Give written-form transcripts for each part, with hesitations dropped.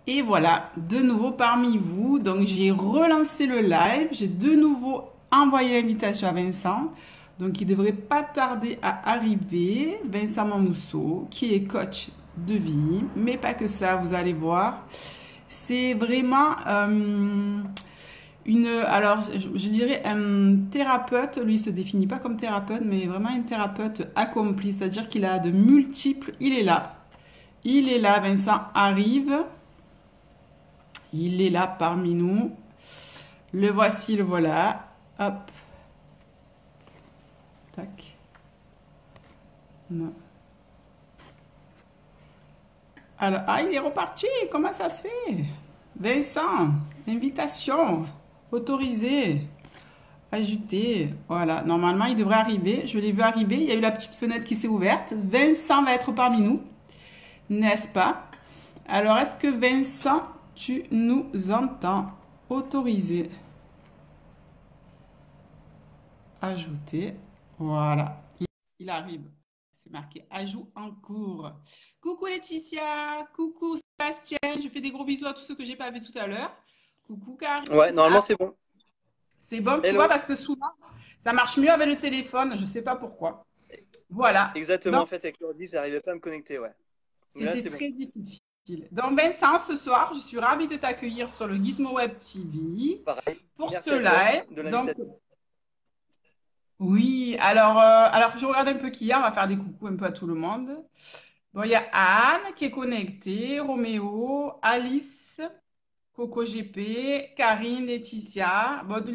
Et voilà, de nouveau parmi vous. Donc j'ai relancé le live, j'ai de nouveau envoyé l'invitation à Vincent. Donc il devrait pas tarder à arriver. Vincent Mamousseau, qui est coach de vie, mais pas que ça, vous allez voir. C'est vraiment alors je dirais un thérapeute, lui il se définit pas comme thérapeute, mais vraiment un thérapeute accompli, c'est-à-dire qu'il a de multiples, il est là, Vincent arrive. Il est là parmi nous. Le voici, le voilà. Hop, tac. Non. Alors, ah, il est reparti. Comment ça se fait? Vincent, invitation, autorisé, ajouté. Voilà, normalement, il devrait arriver. Je l'ai vu arriver. Il y a eu la petite fenêtre qui s'est ouverte. Vincent va être parmi nous, n'est-ce pas? Alors, est-ce que Vincent, tu nous entends? Autorisé, ajouté. Voilà. Il arrive. C'est marqué ajout en cours. Coucou Laetitia, coucou Sébastien, je fais des gros bisous à tous ceux que j'ai pas vus tout à l'heure. Coucou Karine. Ouais, Ah, normalement c'est bon. c'est bon, tu vois, Hello. parce que souvent, ça marche mieux avec le téléphone, je sais pas pourquoi. Voilà. Exactement, Donc, en fait, avec l'ordi, j'arrivais pas à me connecter, ouais. Mais là, c'était c'est bon. très difficile. Donc, Vincent, ce soir, je suis ravie de t'accueillir sur le Gizmo Web TV Pareil. pour ce Merci à toi live. de Donc, l'invitation. oui, alors je regarde un peu qui y a, on va faire des coucous un peu à tout le monde. Bon, il y a Anne qui est connectée, Roméo, Alice, Coco GP, Karine, Laetitia, bon, tous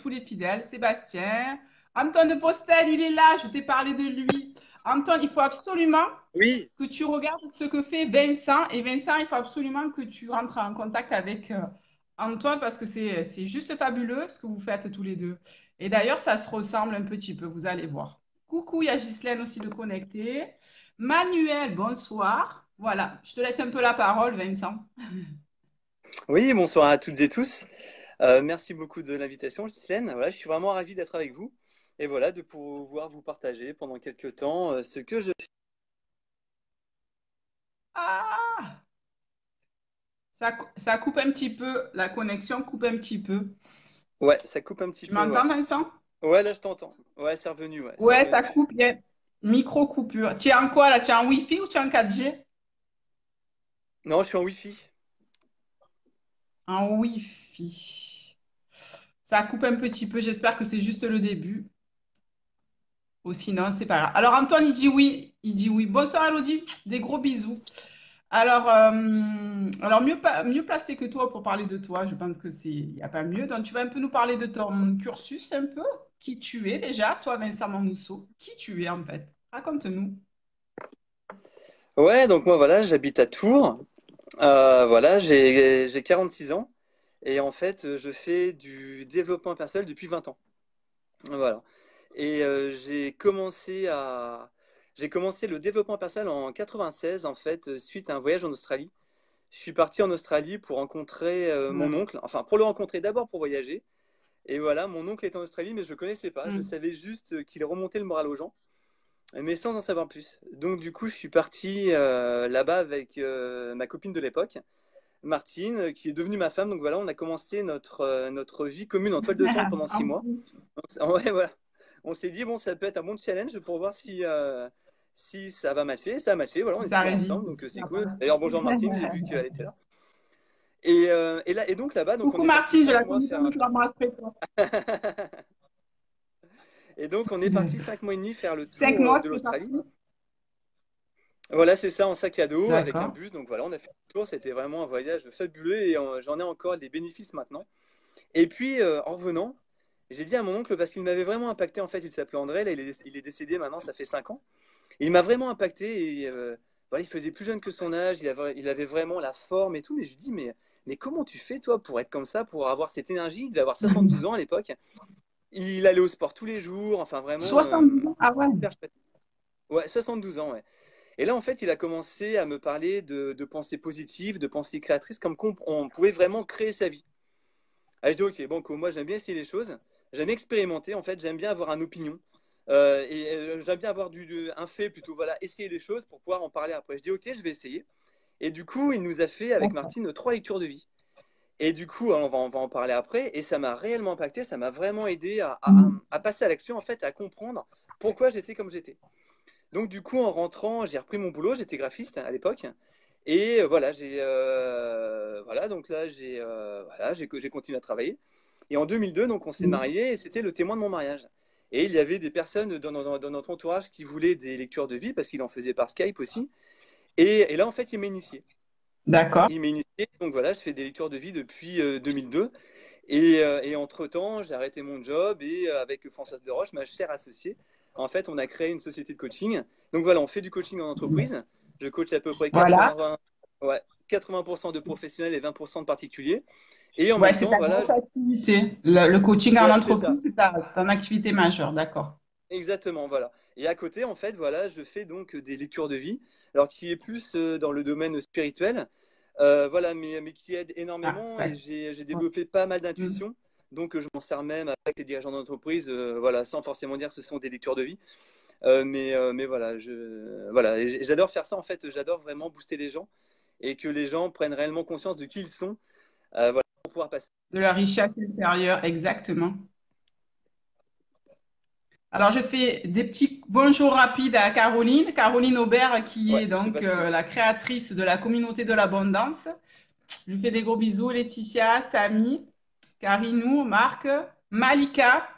les fidèles, Sébastien, Antoine de Postel, il est là, je t'ai parlé de lui. Antoine, il faut absolument Oui, que tu regardes ce que fait Vincent. Et Vincent, il faut absolument que tu rentres en contact avec Antoine parce que c'est juste fabuleux ce que vous faites tous les deux. Et d'ailleurs, ça se ressemble un petit peu, vous allez voir. Coucou, il y a Ghislaine aussi de connecter. Manuel, bonsoir. Voilà, je te laisse un peu la parole, Vincent. oui, bonsoir à toutes et tous. Merci beaucoup de l'invitation, Ghislaine. Voilà, je suis vraiment ravi d'être avec vous et voilà, de pouvoir vous partager pendant quelques temps ce que je fais. Ah, ça coupe un petit peu, la connexion coupe un petit peu. Ouais, ça coupe un petit Tu peu, ouais. m'entends, Vincent? Ouais, là, je t'entends. Ouais, c'est Ouais, ça revenu. coupe, il y a micro coupure. Tu es en quoi là? Tu es en Wi-Fi ou tu es en 4G? Non, je suis en Wi-Fi. En Wi-Fi. Ça coupe un petit peu, j'espère que c'est juste le début. Ou sinon, c'est pas grave. Alors, Antoine, il dit oui. Il dit oui. Bonsoir, Elodie. Des gros bisous. Alors mieux placé que toi pour parler de toi, je pense que il n'y a pas mieux. Donc, tu vas un peu nous parler de ton cursus, un peu. Qui tu es déjà, toi, Vincent Mamousseau. Qui tu es, en fait. Raconte-nous. Ouais, donc moi, voilà, j'habite à Tours. Voilà, j'ai 46 ans et en fait, je fais du développement personnel depuis 20 ans. Voilà. Et j'ai commencé le développement personnel en 96 en fait, suite à un voyage en Australie. Je suis parti en Australie pour rencontrer mon Ouais. oncle, enfin pour le rencontrer d'abord pour voyager. Et voilà, mon oncle est en Australie, mais je le connaissais pas. Je Mm. savais juste qu'il remontait le moral aux gens, mais sans en savoir plus. Donc du coup, je suis parti là-bas avec ma copine de l'époque. Martine, qui est devenue ma femme. Donc voilà, on a commencé notre vie commune en toile de tente pendant six En mois. plus. Ouais, voilà. On s'est dit, bon, ça peut être un bon challenge pour voir si ça va matcher. Ça a matché, voilà, on Si est ça toujours résiste, ensemble, donc si c'est ça cool. passe. D'ailleurs, bonjour Martine, j'ai vu qu'elle était là. Et donc là-bas, donc on Coucou est parti Martine, je cinq la mois connais pas, faire. mais je l'embrasse très fort. Et donc on est parti 5 mois et demi faire le 5 mois, tour de c'est l'Australie. parti. Voilà, c'est ça, en sac à dos, avec un D'accord. bus. Donc voilà, on a fait le tour, c'était vraiment un voyage fabuleux et j'en ai encore des bénéfices maintenant. Et puis, en revenant, j'ai dit à mon oncle, parce qu'il m'avait vraiment impacté, en fait, il s'appelait André, là, il est décédé maintenant, ça fait 5 ans. Et il m'a vraiment impacté, et voilà, il faisait plus jeune que son âge, il avait vraiment la forme et tout, mais je lui dis, mais comment tu fais, toi, pour être comme ça, pour avoir cette énergie? Il devait avoir 72 ans à l'époque. Il allait au sport tous les jours, enfin vraiment, 70 ans? Ah ouais. hyper chouette. Ouais, 72 ans, ouais. Et là, en fait, il a commencé à me parler de pensée positive, de pensée créatrice, comme on pouvait vraiment créer sa vie. Ah, je dis, ok, bon, moi j'aime bien essayer les choses, j'aime expérimenter, en fait, j'aime bien avoir une opinion. J'aime bien avoir un fait plutôt, voilà, essayer les choses pour pouvoir en parler après. Je dis, ok, je vais essayer. Et du coup, il nous a fait avec Martine 3 lectures de vie. Et du coup, on va en parler après. Et ça m'a réellement impacté, ça m'a vraiment aidé à passer à l'action, en fait, à comprendre pourquoi j'étais comme j'étais. Donc du coup, en rentrant, j'ai repris mon boulot, j'étais graphiste à l'époque. Et voilà, voilà, donc là, j'ai continué à travailler. Et en 2002, donc, on s'est mariés et c'était le témoin de mon mariage. Et il y avait des personnes dans notre entourage qui voulaient des lectures de vie parce qu'il en faisait par Skype aussi. Et là, en fait, il m'a initié. D'accord. Il m'a initié, donc voilà, je fais des lectures de vie depuis 2002. Et entre-temps, j'ai arrêté mon job et avec Françoise Deroche, ma chère associée, en fait, on a créé une société de coaching. Donc voilà, on fait du coaching en entreprise. Je coach à peu près Voilà. 80% de professionnels et 20% de particuliers. Et en Ouais, même c'est temps, ta voilà, grosse activité. Le coaching en ouais, c'est ça. entreprise, c'est ton activité majeure, d'accord. Exactement, voilà. Et à côté, en fait, voilà, je fais donc des lectures de vie, alors qui est plus dans le domaine spirituel, voilà, mais qui aide Ah, énormément ça. et j'ai développé pas mal Mm. d'intuition. Donc, je m'en sers même avec les dirigeants d'entreprise, voilà, sans forcément dire que ce sont des lectures de vie. Mais voilà, voilà, et j'adore faire ça, en fait, j'adore vraiment booster les gens et que les gens prennent réellement conscience de qui ils sont, voilà, pour pouvoir passer. De la richesse intérieure, exactement. Alors, je fais des petits bonjours rapides à Caroline. Caroline Aubert, qui Ouais, est je sais donc pas ce qu'il y a. la créatrice de la communauté de l'abondance. Je lui fais des gros bisous. Laetitia, Samy, Karinou, Marc, Malika.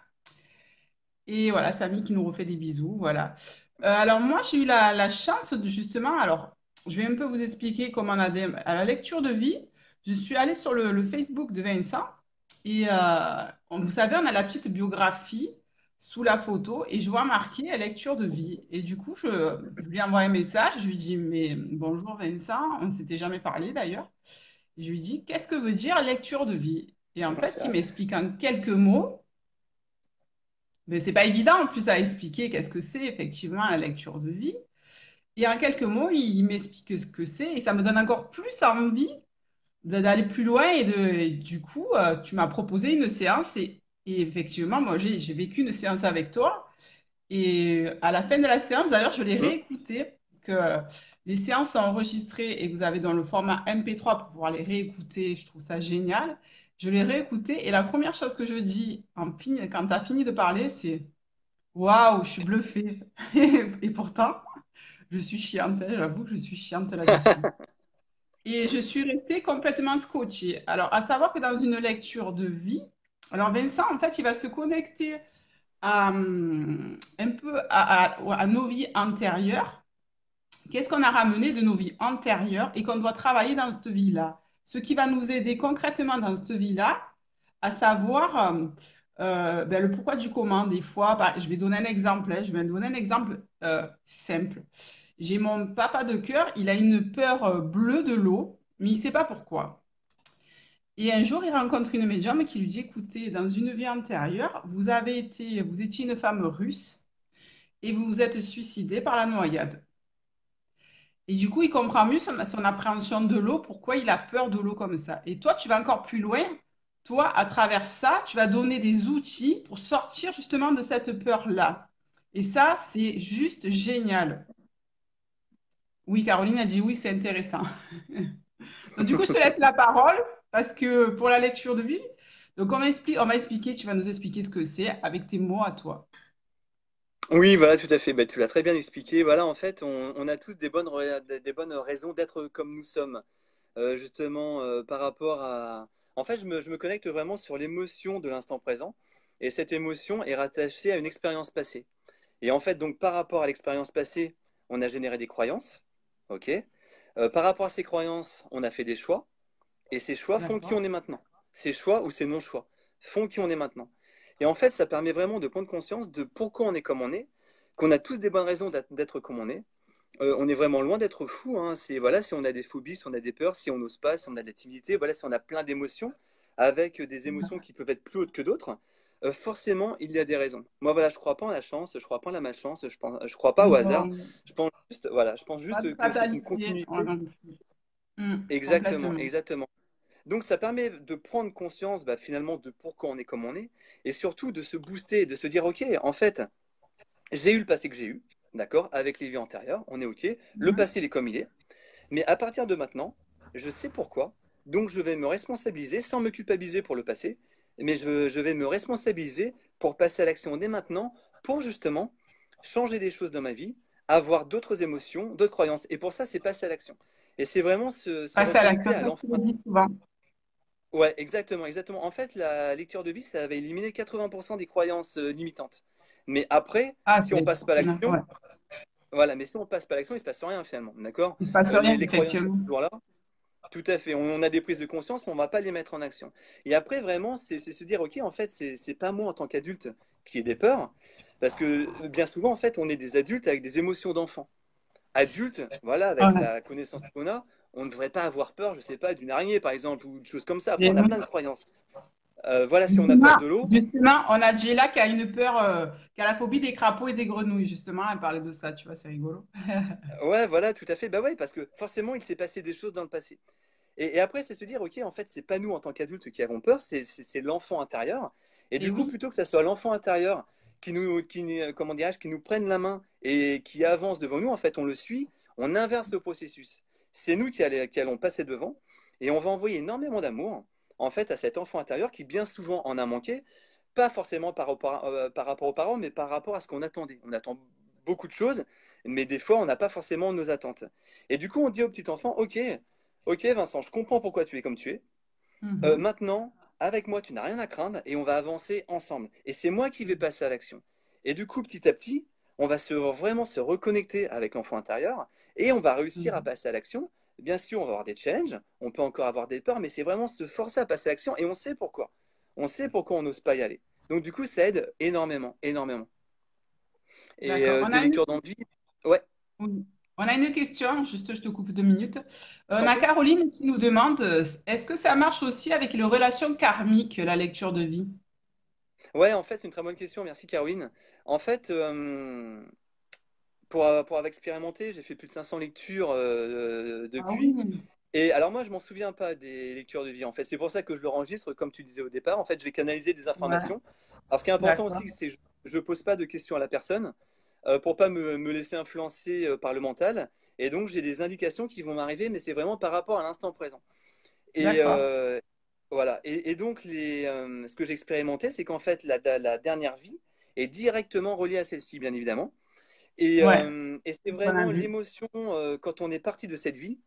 Et voilà, Samy qui nous refait des bisous. Voilà. Alors, moi, j'ai eu la chance de justement. Alors, je vais un peu vous expliquer comment on a à la lecture de vie. Je suis allée sur le Facebook de Vincent. Et vous savez, on a la petite biographie sous la photo et je vois marqué lecture de vie. Et du coup, je lui envoie un message. Je lui dis, mais bonjour Vincent, on ne s'était jamais parlé d'ailleurs. Je lui dis, qu'est-ce que veut dire lecture de vie? Et en Non, fait, c'est il vrai. m'explique en quelques mots. Mais c'est pas évident en plus à expliquer qu'est-ce que c'est effectivement la lecture de vie. Et en quelques mots, il m'explique ce que c'est et ça me donne encore plus envie d'aller plus loin. Et du coup, tu m'as proposé une séance et effectivement, moi, j'ai vécu une séance avec toi. Et à la fin de la séance, d'ailleurs, je l'ai Hum. réécoutée parce que les séances sont enregistrées et vous avez dans le format MP3 pour pouvoir les réécouter. Je trouve ça génial. Je l'ai réécoutée et la première chose que je dis quand tu as fini de parler, c'est waouh, je suis bluffée. Et pourtant, je suis chiante, hein, j'avoue que je suis chiante là-dessus. Et je suis restée complètement scotchée. Alors, à savoir que dans une lecture de vie, alors Vincent, en fait, il va se connecter un peu à nos vies antérieures. Qu'est-ce qu'on a ramené de nos vies antérieures et qu'on doit travailler dans cette vie-là? Ce qui va nous aider concrètement dans cette vie-là, à savoir le pourquoi du comment. Des fois, je vais donner un exemple, hein, je vais donner un exemple simple. J'ai mon papa de cœur, il a une peur bleue de l'eau, mais il ne sait pas pourquoi. Et un jour, il rencontre une médium qui lui dit, écoutez, dans une vie antérieure, vous étiez une femme russe et vous vous êtes suicidée par la noyade. Et du coup, il comprend mieux son appréhension de l'eau, pourquoi il a peur de l'eau comme ça. Et toi, tu vas encore plus loin. Toi, à travers ça, tu vas donner des outils pour sortir justement de cette peur-là. Et ça, c'est juste génial. Oui, Caroline a dit oui, c'est intéressant. Donc, du coup, je te laisse la parole parce que pour la lecture de vie, donc on va expliquer, tu vas nous expliquer ce que c'est avec tes mots à toi. Oui, voilà, tout à fait. Bah, tu l'as très bien expliqué. Voilà, en fait, on a tous des bonnes raisons d'être comme nous sommes. Justement, par rapport à... En fait, je me connecte vraiment sur l'émotion de l'instant présent. Et cette émotion est rattachée à une expérience passée. Et en fait, donc, par rapport à l'expérience passée, on a généré des croyances. OK? Par rapport à ces croyances, on a fait des choix. Et ces choix font qui D'accord? on est maintenant. Ces choix ou ces non-choix font qui on est maintenant. Et en fait, ça permet vraiment de prendre conscience de pourquoi on est comme on est, qu'on a tous des bonnes raisons d'être comme on est. On est vraiment loin d'être fou, hein. C'est voilà, si on a des phobies, si on a des peurs, si on n'ose pas, si on a de la timidité, voilà, si on a plein d'émotions, avec des émotions qui peuvent être plus hautes que d'autres, forcément, il y a des raisons. Moi, voilà, je crois pas en la chance, je crois pas en la malchance, je crois pas au hasard. Non, Je pense juste, voilà, je pense pas de juste que c'est une fatalité. Ouais, continuité. non plus. Exactement, Complètement. exactement. Donc ça permet de prendre conscience bah, finalement de pourquoi on est comme on est, et surtout de se booster, de se dire, ok, en fait, j'ai eu le passé que j'ai eu, d'accord, avec les vies antérieures, on est ok, le Mhm. passé il est comme il est, Mais à partir de maintenant, je sais pourquoi. Donc, je vais me responsabiliser sans me culpabiliser pour le passé. Mais je vais me responsabiliser pour passer à l'action dès maintenant pour justement changer des choses dans ma vie, avoir d'autres émotions, d'autres croyances. Et pour ça, c'est passer à l'action. Et c'est vraiment se Passer à reconnecter l'action, à ça, tu l'enfant. le dis souvent. Ouais, exactement, exactement. En fait, la lecture de vie, ça avait éliminé 80% des croyances limitantes. Mais après, Ah, si on c'est passe pas à exceptionnel. Ouais. l'action, voilà, mais si on passe pas à l'action, il se passe rien finalement, d'accord? Il se passe rien, Les croyances sont effectivement. toujours là. Tout à fait. On a des prises de conscience, mais on va pas les mettre en action. Et après, vraiment, c'est se dire, ok, en fait, c'est pas moi en tant qu'adulte qui ai des peurs, parce que bien souvent, en fait, on est des adultes avec des émotions d'enfant. Adulte, voilà, avec Ouais. la connaissance qu'on a, on ne devrait pas avoir peur, je sais pas, d'une araignée par exemple, ou de choses comme ça. Après, Et on a oui. plein de croyances. Voilà, si on a peur Justement, de l'eau, justement, on a Jella qui a une peur, qui a la phobie des crapauds et des grenouilles. Justement, elle parlait de ça, tu vois, c'est rigolo. ouais, voilà, tout à fait. Bah ouais, parce que forcément, il s'est passé des choses dans le passé. Et après, c'est se dire, ok, en fait, c'est pas nous en tant qu'adultes qui avons peur, c'est l'enfant intérieur. Et Et du coup, oui. plutôt que ça soit l'enfant intérieur comment dirais-je, qui nous prenne la main et qui avance devant nous, en fait, on le suit, on inverse le processus. C'est nous qui allons passer devant et on va envoyer énormément d'amour, en fait, à cet enfant intérieur qui bien souvent en a manqué, pas forcément par rapport aux parents, mais par rapport à ce qu'on attendait. On attend beaucoup de choses, mais des fois, on n'a pas forcément nos attentes. Et du coup, on dit au petit enfant, ok. Ok Vincent, je comprends pourquoi tu es comme tu es. Mhm. Maintenant, avec moi, tu n'as rien à craindre et on va avancer ensemble. Et c'est moi qui vais passer à l'action. Et du coup, petit à petit, on va vraiment se reconnecter avec l'enfant intérieur et on va réussir à Mhm. passer à l'action. Bien sûr, on va avoir des challenges, on peut encore avoir des peurs, mais c'est vraiment se forcer à passer à l'action et on sait pourquoi. On sait pourquoi on n'ose pas y aller. Donc du coup, ça aide énormément, énormément. Et D'accord. des lectures d'envie, ouais, Oui. On a une question, juste je te coupe 2 minutes. je On t'en a prie. Caroline qui nous demande, est-ce que ça marche aussi avec les relations karmiques, la lecture de vie? Ouais, en fait, c'est une très bonne question. Merci, Caroline. En fait, pour avoir expérimenté, j'ai fait plus de 500 lectures Ah depuis. oui, Et alors moi, je m'en souviens pas des lectures de vie. En fait, c'est pour ça que je le enregistre, comme tu disais au départ. En fait, je vais canaliser des ouais, informations. Alors, ce qui est important d'accord. aussi, c'est que je pose pas de questions à la personne pour pas me laisser influencer par le mental. Et donc, j'ai des indications qui vont m'arriver, mais c'est vraiment par rapport à l'instant présent. Et D'accord. voilà. Et donc, ce que j'ai expérimenté, c'est qu'en fait, la dernière vie est directement reliée à celle-ci, bien évidemment. Ouais, Et c'est on a vraiment vu. l'émotion quand on est parti de cette vie.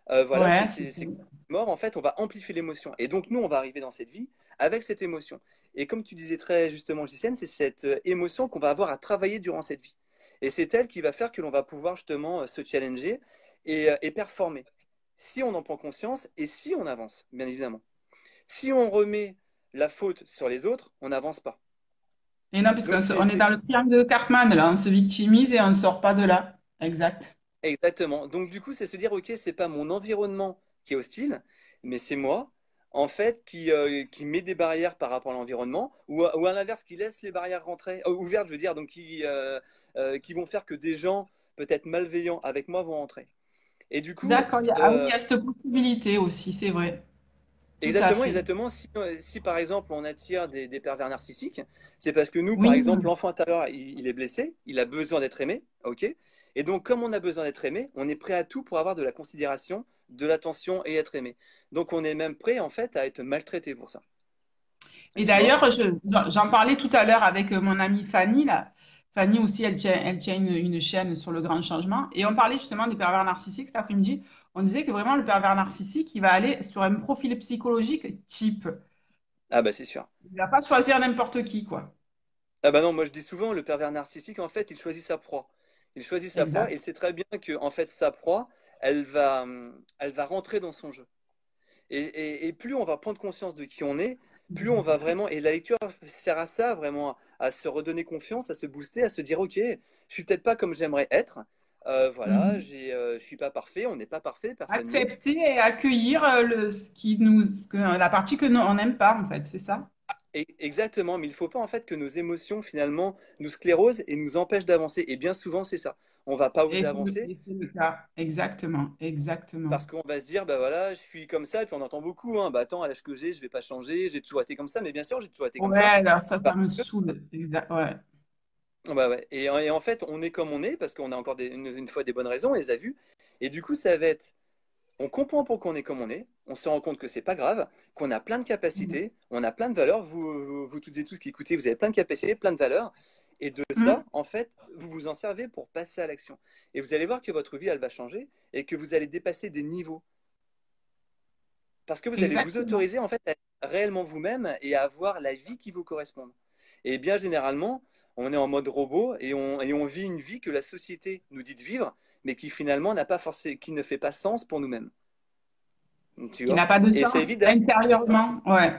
Voilà, Ouais, c'est mort. En fait, on va amplifier l'émotion. Et donc, nous, on va arriver dans cette vie avec cette émotion. Et comme tu disais très justement, Gisèle, c'est cette émotion qu'on va avoir à travailler durant cette vie. Et c'est elle qui va faire que l'on va pouvoir justement se challenger et performer. Si on en prend conscience et si on avance, bien évidemment. Si on remet la faute sur les autres, on n'avance pas. et non, Donc, puisqu'on est dans le triangle de Cartman, là, on se victimise et on ne sort pas de là. Exact. exactement. Donc du coup, c'est se dire, ok, c'est pas mon environnement qui est hostile, mais c'est moi, en fait, qui met des barrières par rapport à l'environnement, ou à l'inverse, qui laisse les barrières rentrer, ouvertes, je veux dire, donc qui vont faire que des gens peut-être malveillants avec moi vont rentrer. Et du coup, D'accord. Ah oui, il y a cette possibilité aussi, c'est vrai. Tout à exactement, fait. exactement. Si par exemple on attire des pervers narcissiques, c'est parce que nous, par Oui, exemple, l'enfant intérieur, il est blessé, il a besoin d'être aimé, ok? Et donc, comme on a besoin d'être aimé, on est prêt à tout pour avoir de la considération, de l'attention et être aimé. Donc, on est même prêt en fait à être maltraité pour ça. et Tu vois? d'ailleurs, j'en parlais tout à l'heure avec mon amie Fanny, là. Fanny aussi, elle tient une chaîne sur le grand changement. Et on parlait justement des pervers narcissiques cet après-midi. On disait que vraiment, le pervers narcissique, il va aller sur un profil psychologique type. Ah bah c'est sûr. Il ne va pas choisir n'importe qui, quoi. Ah bah non, moi je dis souvent, le pervers narcissique, en fait, il choisit sa proie. Il choisit sa proie et Exact. il sait très bien que en fait sa proie, elle va rentrer dans son jeu. Et plus on va prendre conscience de qui on est, plus on va vraiment. Et la lecture sert à ça, vraiment, à se redonner confiance, à se booster, à se dire, ok, je suis peut-être pas comme j'aimerais être. Voilà, Mhm. je suis pas parfait, on n'est pas parfait, personne n'est. Accepter et accueillir la partie que nous, on n'aime pas, en fait, c'est ça? Exactement, mais il faut pas en fait que nos émotions finalement nous sclérosent et nous empêchent d'avancer. Et bien souvent, c'est ça. On va pas Et oser avancer et c'est le cas. Exactement, exactement. parce qu'on va se dire, bah voilà, je suis comme ça, et puis on entend beaucoup, hein, bah attends, à l'âge que j'ai, je vais pas changer, j'ai toujours été comme ça, mais bien sûr, j'ai toujours été comme Ouais, ça. alors ça me saoule. Exact, ouais. Bah ouais. Et en fait, on est comme on est parce qu'on a encore une fois des bonnes raisons, on les a vues. Et du coup, ça va être. on comprend pourquoi on est comme on est, on se rend compte que c'est pas grave, qu'on a plein de Mhm. capacités, on a plein de valeurs. Vous toutes et tous qui écoutez, vous avez plein de capacités, plein de valeurs. Et de ça, Mhm. en fait, vous vous en servez pour passer à l'action. Et vous allez voir que votre vie, elle va changer et que vous allez dépasser des niveaux. Parce que vous allez vous Exactement. autoriser, en fait, à être réellement vous-même et à avoir la vie qui vous correspond. Et bien généralement, on est en mode robot et on vit une vie que la société nous dit de vivre, mais qui finalement n'a pas forcément, qui ne fait pas sens pour nous-mêmes. Tu Qui vois? n'a pas de Et ça sens évite d'avoir. intérieurement. Ouais.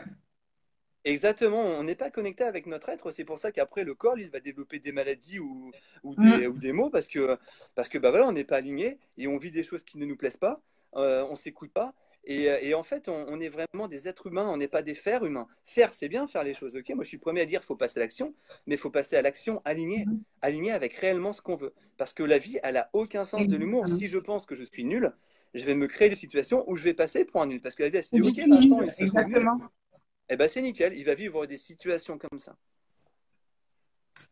Exactement, on n'est pas connecté avec notre être. C'est pour ça qu'après, le corps, lui, il va développer des maladies ou Mhm. des maux parce que bah, voilà, on n'est pas aligné et on vit des choses qui ne nous plaisent pas, on s'écoute pas. Et en fait, on est vraiment des êtres humains, on n'est pas des fers humains. Faire, c'est bien faire les choses, ok? Moi, je suis le premier à dire qu'il faut passer à l'action, mais il faut passer à l'action alignée, Mhm. alignée avec réellement ce qu'on veut. Parce que la vie, elle a aucun sens de l'humour. Exactement. Si je pense que je suis nul, je vais me créer des situations où je vais passer pour un nul. Parce que la vie, elle se Tu dit, dis ok, tu Vincent, nul, il se trouve nul. exactement. Eh ben c'est nickel, il va vivre des situations comme ça.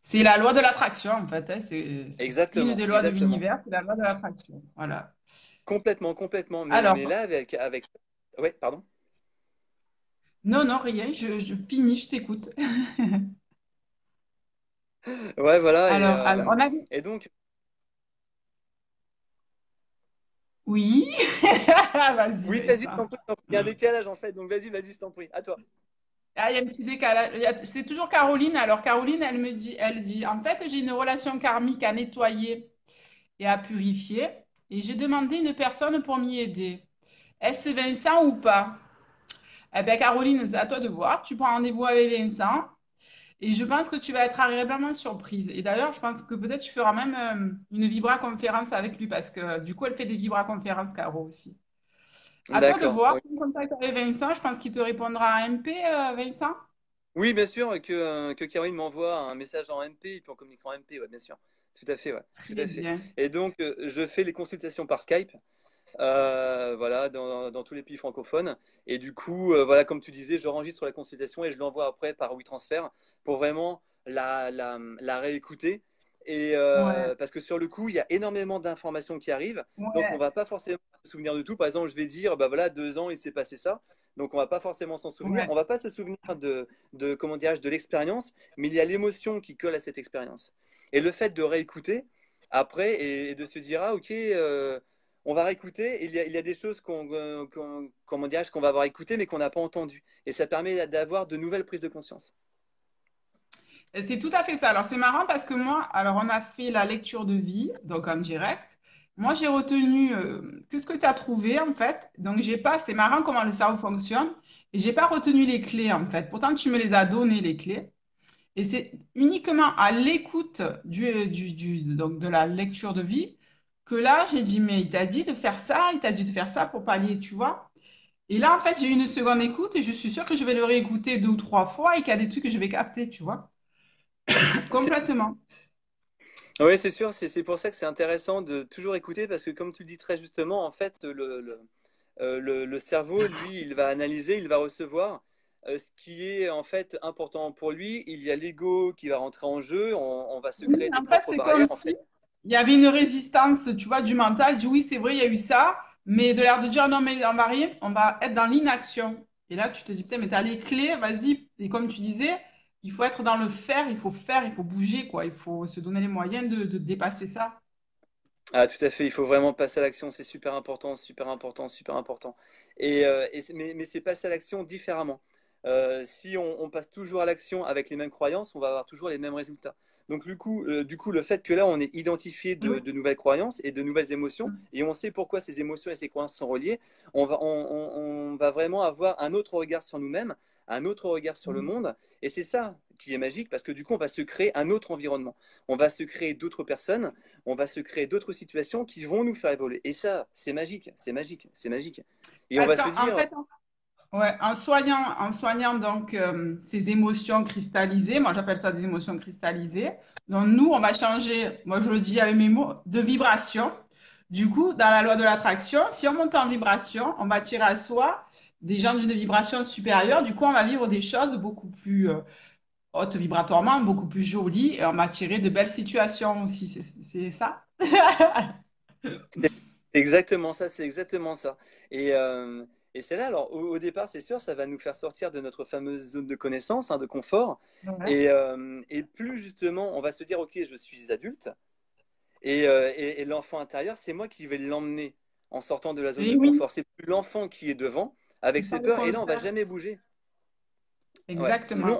C'est la loi de l'attraction, en fait, hein. C'est une Exactement, des lois de exactement. l'univers, c'est la loi de l'attraction. Voilà. Complètement, complètement. Mais Alors, là, avec... Ouais, pardon. non, non, rien, je finis, je t'écoute. Ouais, voilà. Alors, on a... Et donc, Oui, vas-y, oui, vas-y, je Vincent. t'en prie, je t'en prie. Il y a un décalage en fait, donc vas-y, je t'en prie. À toi. Ah, il y a un petit décalage. C'est toujours Caroline. Alors, Caroline, elle dit, en fait, j'ai une relation karmique à nettoyer et à purifier, et j'ai demandé une personne pour m'y aider. Est-ce Vincent ou pas? Eh bien, Caroline, c'est à toi de voir. Tu prends rendez-vous avec Vincent. Et je pense que tu vas être agréablement surprise. Et d'ailleurs, je pense que peut-être tu feras même une vibra-conférence avec lui parce que du coup, elle fait des vibra-conférences, Caro aussi. À toi de D'accord. voir. Oui. Prends contact avec Vincent. Je pense qu'il te répondra à MP, Vincent. Oui, bien sûr, que Caroline m'envoie un message en MP et puis on communiquera en MP, ouais, bien sûr. Tout à fait, ouais. Tout Très à fait. bien. Et donc, je fais les consultations par Skype. Voilà, dans tous les pays francophones. Et du coup, voilà, comme tu disais, j'enregistre la consultation et je l'envoie après par WeTransfer pour vraiment la réécouter. Et Ouais, parce que sur le coup, il y a énormément d'informations qui arrivent, donc on ouais, va pas forcément se souvenir de tout. Par exemple, je vais dire, bah voilà, 2 ans, il s'est passé ça. Donc on va pas forcément s'en souvenir. ouais. On va pas se souvenir de comment dirais-je, de l'expérience, mais il y a l'émotion qui colle à cette expérience. Et le fait de réécouter après et de se dire, ah ok, on va réécouter. Il y a des choses comment dirais-je, qu'on va avoir écoutées mais qu'on n'a pas entendues. Et ça permet d'avoir de nouvelles prises de conscience. Et c'est tout à fait ça. Alors, c'est marrant parce que moi, alors, on a fait la lecture de vie, donc en direct. Moi, j'ai retenu que ce que tu as trouvé, en fait. Donc, j'ai pas, c'est marrant comment le cerveau fonctionne. Et j'ai pas retenu les clés, en fait. Pourtant, tu me les as données, les clés. Et c'est uniquement à l'écoute donc de la lecture de vie que là, j'ai dit, mais il t'a dit de faire ça, il t'a dit de faire ça pour pallier, tu vois. Et là, en fait, j'ai eu une seconde écoute et je suis sûre que je vais le réécouter 2 ou 3 fois et qu'il y a des trucs que je vais capter, tu vois. C'est- Complètement. Oui, c'est sûr, c'est pour ça que c'est intéressant de toujours écouter parce que comme tu le dis très justement, en fait, le cerveau, lui, il va analyser, il va recevoir ce qui est en fait important pour lui. Il y a l'ego qui va rentrer en jeu, on va se Oui, créer des en fait, propres c'est comme barrières en si fait. il y avait une résistance, tu vois, du mental. Je dis oui, c'est vrai, il y a eu ça, mais de l'air de dire non, mais on va rien, on va être dans l'inaction. Et là, tu te dis, putain, mais t'as les clés, vas-y. Et comme tu disais, il faut être dans le faire, il faut bouger, quoi. Il faut se donner les moyens de dépasser ça. Ah, tout à fait, il faut vraiment passer à l'action, c'est super important, super important, super important. Mais c'est passer à l'action différemment. Si on passe toujours à l'action avec les mêmes croyances, on va avoir toujours les mêmes résultats. Donc du coup, le fait que là, on ait identifié Oui. de nouvelles croyances et de nouvelles émotions, et on sait pourquoi ces émotions et ces croyances sont reliées, on va vraiment avoir un autre regard sur nous-mêmes, un autre regard sur le monde, et c'est ça qui est magique, parce que du coup, on va se créer un autre environnement. On va se créer d'autres personnes, on va se créer d'autres situations qui vont nous faire évoluer. Et ça, c'est magique, c'est magique, c'est magique. Et on Parce va se qu'en dire, fait, ouais, en soignant donc ces émotions cristallisées, moi j'appelle ça des émotions cristallisées. Donc nous, on va changer, moi je le dis avec mes mots, de vibration. Du coup, dans la loi de l'attraction, si on monte en vibration, on va attirer à soi des gens d'une vibration supérieure. Du coup, on va vivre des choses beaucoup plus hautes vibratoirement, beaucoup plus jolies, et on va attirer de belles situations aussi. C'est ça? Exactement ça, c'est exactement ça. Et, euh, et c'est là, alors au départ, c'est sûr, ça va nous faire sortir de notre fameuse zone de connaissance, hein, de confort. Ouais. Et plus justement, on va se dire, ok, je suis adulte, et l'enfant intérieur, c'est moi qui vais l'emmener en sortant de la zone de Et oui, confort. C'est plus l'enfant qui est devant avec c'est pas ses le peurs, et là, on va contraire. jamais bouger. Ouais. Sinon, Exactement.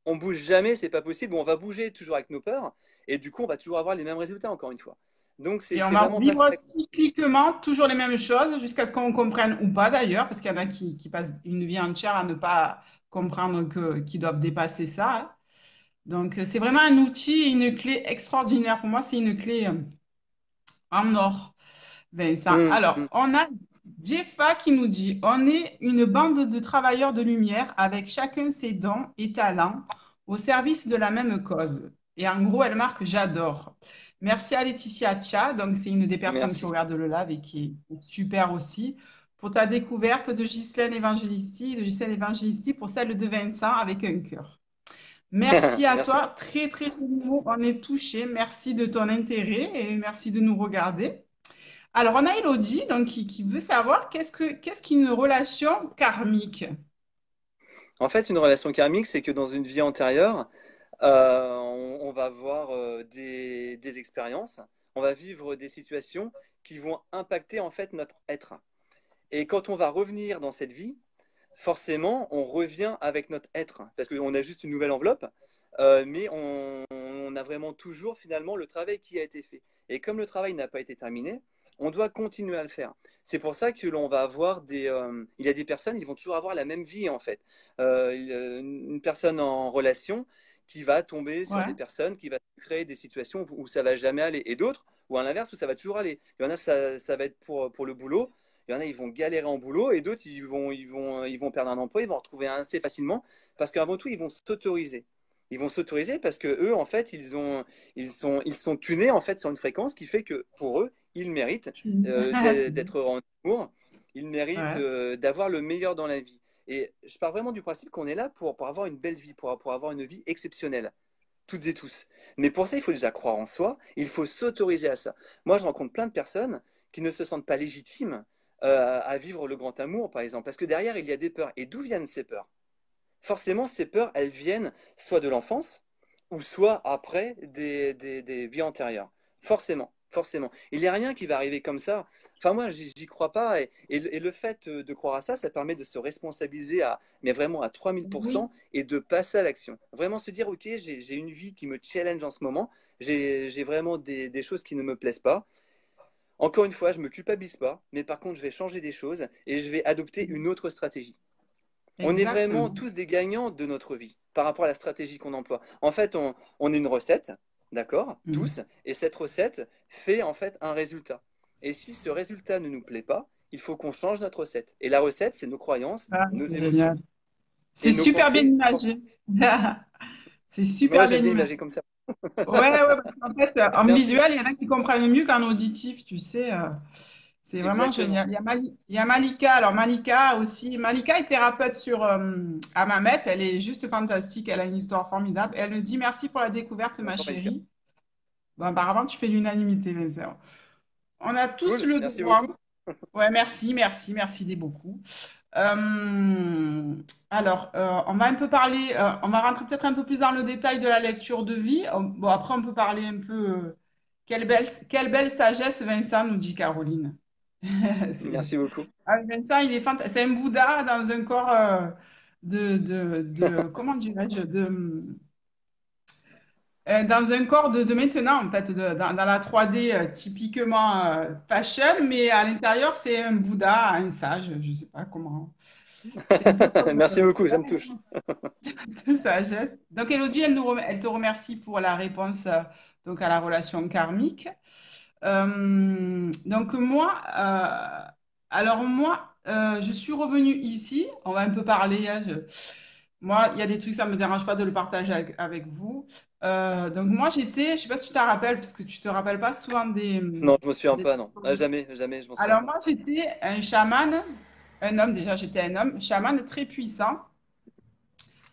on bouge jamais, c'est pas possible. On va bouger toujours avec nos peurs, et du coup, on va toujours avoir les mêmes résultats, encore une fois. Donc, Et on c'est va vraiment pas ça. vivre cycliquement toujours les mêmes choses jusqu'à ce qu'on comprenne ou pas d'ailleurs, parce qu'il y en a qui passent une vie entière à ne pas comprendre qu'ils doivent dépasser ça, hein. Donc, c'est vraiment un outil, une clé extraordinaire. Pour moi, c'est une clé en or, Vincent. Hum, Alors, hum. on a Jeffa qui nous dit, on est une bande de travailleurs de lumière avec chacun ses dons et talents au service de la même cause. Et en gros, elle marque j'adore. Merci à Laetitia Tcha, donc c'est une des personnes qui Merci. regarde le live et qui est super aussi, pour ta découverte de Ghislaine Évangélisti pour celle de Vincent avec un cœur. Merci à Merci. toi, très très joli mot, on est touché. Merci de ton intérêt et merci de nous regarder. Alors, on a Elodie donc, qui veut savoir qu'est-ce qu'une relation karmique. En fait, une relation karmique, c'est que dans une vie antérieure, on va avoir des expériences, on va vivre des situations qui vont impacter en fait notre être. Et quand on va revenir dans cette vie, forcément, on revient avec notre être, parce qu'on a juste une nouvelle enveloppe, mais on a vraiment toujours finalement le travail qui a été fait. Et comme le travail n'a pas été terminé, on doit continuer à le faire. C'est pour ça que l'on va avoir il y a des personnes, ils vont toujours avoir la même vie en fait. Une personne en relation qui va tomber sur des Ouais, personnes, qui va créer des situations où ça va jamais aller, et d'autres, ou à l'inverse, où ça va toujours aller. Il y en a, ça va être pour le boulot. Il y en a, ils vont galérer en boulot et d'autres, ils vont perdre un emploi, ils vont en retrouver un assez facilement parce qu'avant tout, ils vont s'autoriser. Ils vont s'autoriser parce que eux, en fait, ils sont tunés en fait sur une fréquence qui fait que pour eux, ils méritent c'est bien. d'être en amour, ils méritent Ouais. d'avoir le meilleur dans la vie. Et je pars vraiment du principe qu'on est là pour avoir une belle vie, pour avoir une vie exceptionnelle, toutes et tous. Mais pour ça, il faut déjà croire en soi, il faut s'autoriser à ça. Moi, je rencontre plein de personnes qui ne se sentent pas légitimes à vivre le grand amour, par exemple, parce que derrière, il y a des peurs. Et d'où viennent ces peurs? Forcément, ces peurs, elles viennent soit de l'enfance, ou soit après des vies antérieures. Forcément, forcément. Il n'y a rien qui va arriver comme ça. Enfin, moi, j'y crois pas. Et le fait de croire à ça, ça permet de se responsabiliser mais vraiment à trois mille pour Oui, cent et de passer à l'action. Vraiment se dire, OK, j'ai une vie qui me challenge en ce moment. J'ai vraiment des choses qui ne me plaisent pas. Encore une fois, je ne me culpabilise pas, mais par contre, je vais changer des choses et je vais adopter une autre stratégie. On est vraiment exactement. tous des gagnants de notre vie par rapport à la stratégie qu'on emploie. En fait, on est une recette, d'accord, Mhm. tous, et cette recette fait en fait un résultat. Et si ce résultat ne nous plaît pas, il faut qu'on change notre recette. Et la recette, c'est nos croyances, Ah, nos c'est émotions génial. C'est et nos super bien pensées fortes. imagé. C'est Moi, super bien j'aime bien imagé. imaginer comme ça. Ouais, ouais, parce qu'en fait, en Merci. visuel, il y en a qui comprennent mieux qu'en auditif, tu sais. C'est vraiment Exactement. génial. Il y a Malika. Alors, Malika aussi. Malika est thérapeute sur Amamet. Elle est juste fantastique. Elle a une histoire formidable. Elle me dit merci pour la découverte, ma Bonjour, Malika. chérie. Bon, apparemment, tu fais l'unanimité, Vincent. On a tous Cool, le merci droit. beaucoup. Ouais, merci, merci, merci des beaucoup. Alors, on va un peu parler, on va rentrer peut-être un peu plus dans le détail de la lecture de vie. Bon, après, on peut parler un peu. Quelle belle sagesse, Vincent, nous dit Caroline. C'est, Merci beaucoup. Vincent, il est c'est un Bouddha dans un corps comment dirais-je, dans un corps de maintenant, en fait, dans la 3D typiquement fashion, mais à l'intérieur, c'est un Bouddha, un sage, je ne sais pas comment. C'est un peu comme Merci beaucoup, ça me touche. de sagesse. Donc, Elodie, elle te remercie pour la réponse donc à la relation karmique. Donc, je suis revenue ici. On va un peu parler, hein, moi, il y a des trucs, ça ne me dérange pas de le partager avec vous. Donc, moi, je ne sais pas si tu te rappelles, parce que tu ne te rappelles pas souvent Non, je me souviens des pas, non. Ah, personnes. jamais, jamais, je m'en souviens Alors, pas. moi, j'étais un chaman, un homme, déjà, j'étais un homme, chaman très puissant,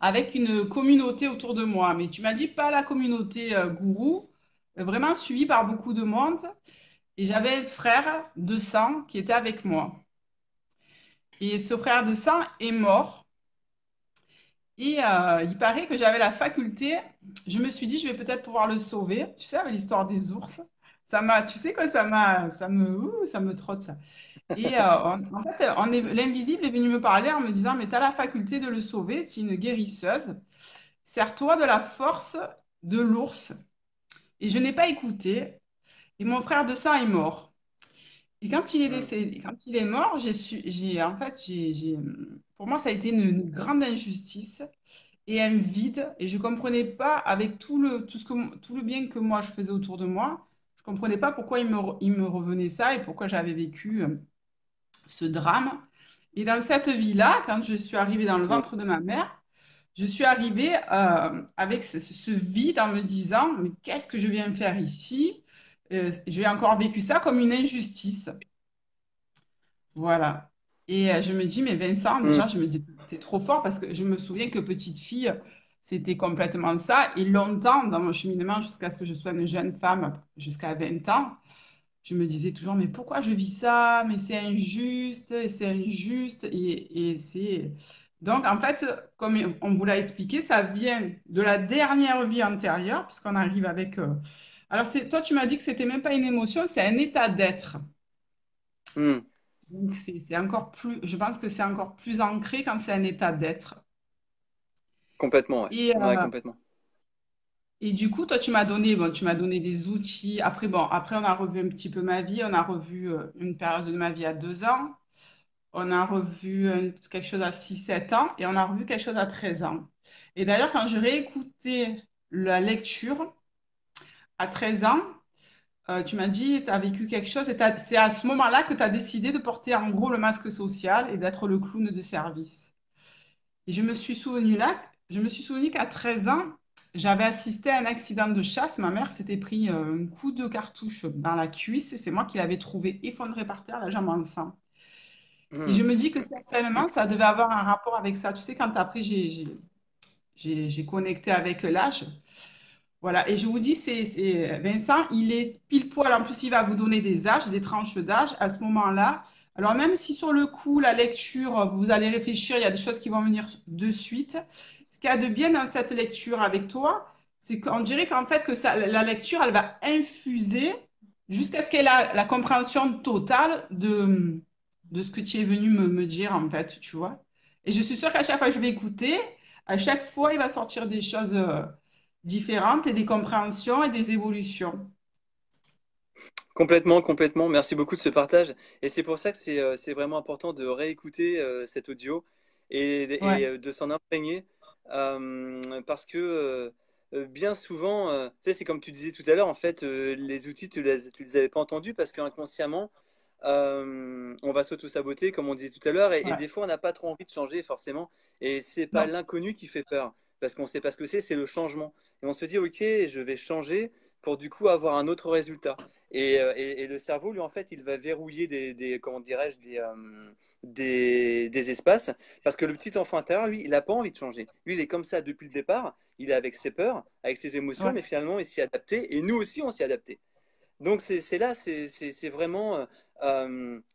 avec une communauté autour de moi. Mais tu m'as dit pas la communauté gourou, vraiment suivie par beaucoup de monde. Et j'avais un frère de sang qui était avec moi. Et ce frère de sang est mort. Et il paraît que j'avais la faculté, je me suis dit, je vais peut-être pouvoir le sauver. Tu sais, avec l'histoire des ours, tu sais quoi, ça me trotte ça. Et en fait, l'invisible est venu me parler en me disant, mais tu as la faculté de le sauver, tu es une guérisseuse. Sers-toi de la force de l'ours. Et je n'ai pas écouté. Et mon frère de sang est mort. Et quand il est Hmm. décédé, quand il est mort, en fait, pour moi, ça a été une grande injustice et un vide. Et je comprenais pas, avec tout le bien que moi je faisais autour de moi, je comprenais pas pourquoi il me revenait ça et pourquoi j'avais vécu ce drame. Et dans cette vie-là, quand je suis arrivée dans le Hmm. ventre de ma mère, je suis arrivée avec ce vide en me disant, mais qu'est-ce que je viens faire ici? J'ai encore vécu ça comme une injustice. Voilà. Et je me dis, mais Vincent, Hmm. déjà, je me dis, t'es trop fort parce que je me souviens que petite fille, c'était complètement ça. Et longtemps, dans mon cheminement, jusqu'à ce que je sois une jeune femme, jusqu'à 20 ans, je me disais toujours, mais pourquoi je vis ça? Mais c'est injuste, et c'est injuste. Et c'est... Donc, en fait, comme on vous l'a expliqué, ça vient de la dernière vie antérieure, puisqu'on arrive avec... Alors, toi, tu m'as dit que c'était même pas une émotion, c'est un état d'être. Hmm. Donc, c'est encore plus, je pense que c'est encore plus ancré quand c'est un état d'être. Complètement, ouais. Et, Ouais, complètement. et du coup, toi, bon, tu m'as donné des outils. Après, bon, après, on a revu un petit peu ma vie. On a revu une période de ma vie à 2 ans. On a revu quelque chose à 6, 7 ans. Et on a revu quelque chose à 13 ans. Et d'ailleurs, quand je réécoutais la lecture à 13 ans, tu m'as dit, tu as vécu quelque chose. Et c'est à ce moment-là que tu as décidé de porter en gros le masque social et d'être le clown de service. Et je me suis souvenu qu'à 13 ans, j'avais assisté à un accident de chasse. Ma mère s'était pris un coup de cartouche dans la cuisse et c'est moi qui l'avais trouvé effondré par terre, la jambe en sang. Et Hmm. je me dis que certainement, ça devait avoir un rapport avec ça. Tu sais, quand après j'ai connecté avec l'âge. Voilà. Et je vous dis, Vincent, il est pile poil. En plus, il va vous donner des âges, des tranches d'âge à ce moment-là. Alors, même si sur le coup, la lecture, vous allez réfléchir, il y a des choses qui vont venir de suite. Ce qu'il y a de bien dans cette lecture avec toi, c'est qu'on dirait qu'en fait, la lecture, elle va infuser jusqu'à ce qu'elle ait la compréhension totale de ce que tu es venu me dire, en fait, tu vois. Et je suis sûre qu'à chaque fois que je vais écouter, à chaque fois, il va sortir des choses différentes et des compréhensions et des évolutions. Complètement, complètement. Merci beaucoup de ce partage. Et c'est pour ça que c'est vraiment important de réécouter cet audio et Ouais. de s'en imprégner. Parce que bien souvent, tu sais, c'est comme tu disais tout à l'heure, en fait, les outils, tu les avais pas entendus parce qu'inconsciemment, on va s'auto-saboter, comme on disait tout à l'heure, et Ouais. des fois, on n'a pas trop envie de changer, forcément. Et c'est pas Non. l'inconnu qui fait peur, parce qu'on sait pas ce que c'est le changement. Et on se dit, OK, je vais changer pour du coup avoir un autre résultat. Et le cerveau, lui, en fait, il va verrouiller comment dirais-je, des espaces, parce que le petit enfant intérieur, lui, il n'a pas envie de changer. Lui, il est comme ça depuis le départ, il est avec ses peurs, avec ses émotions, Ouais. mais finalement, il s'y est adapté, et nous aussi, on s'y est adapté. Donc c'est là, c'est vraiment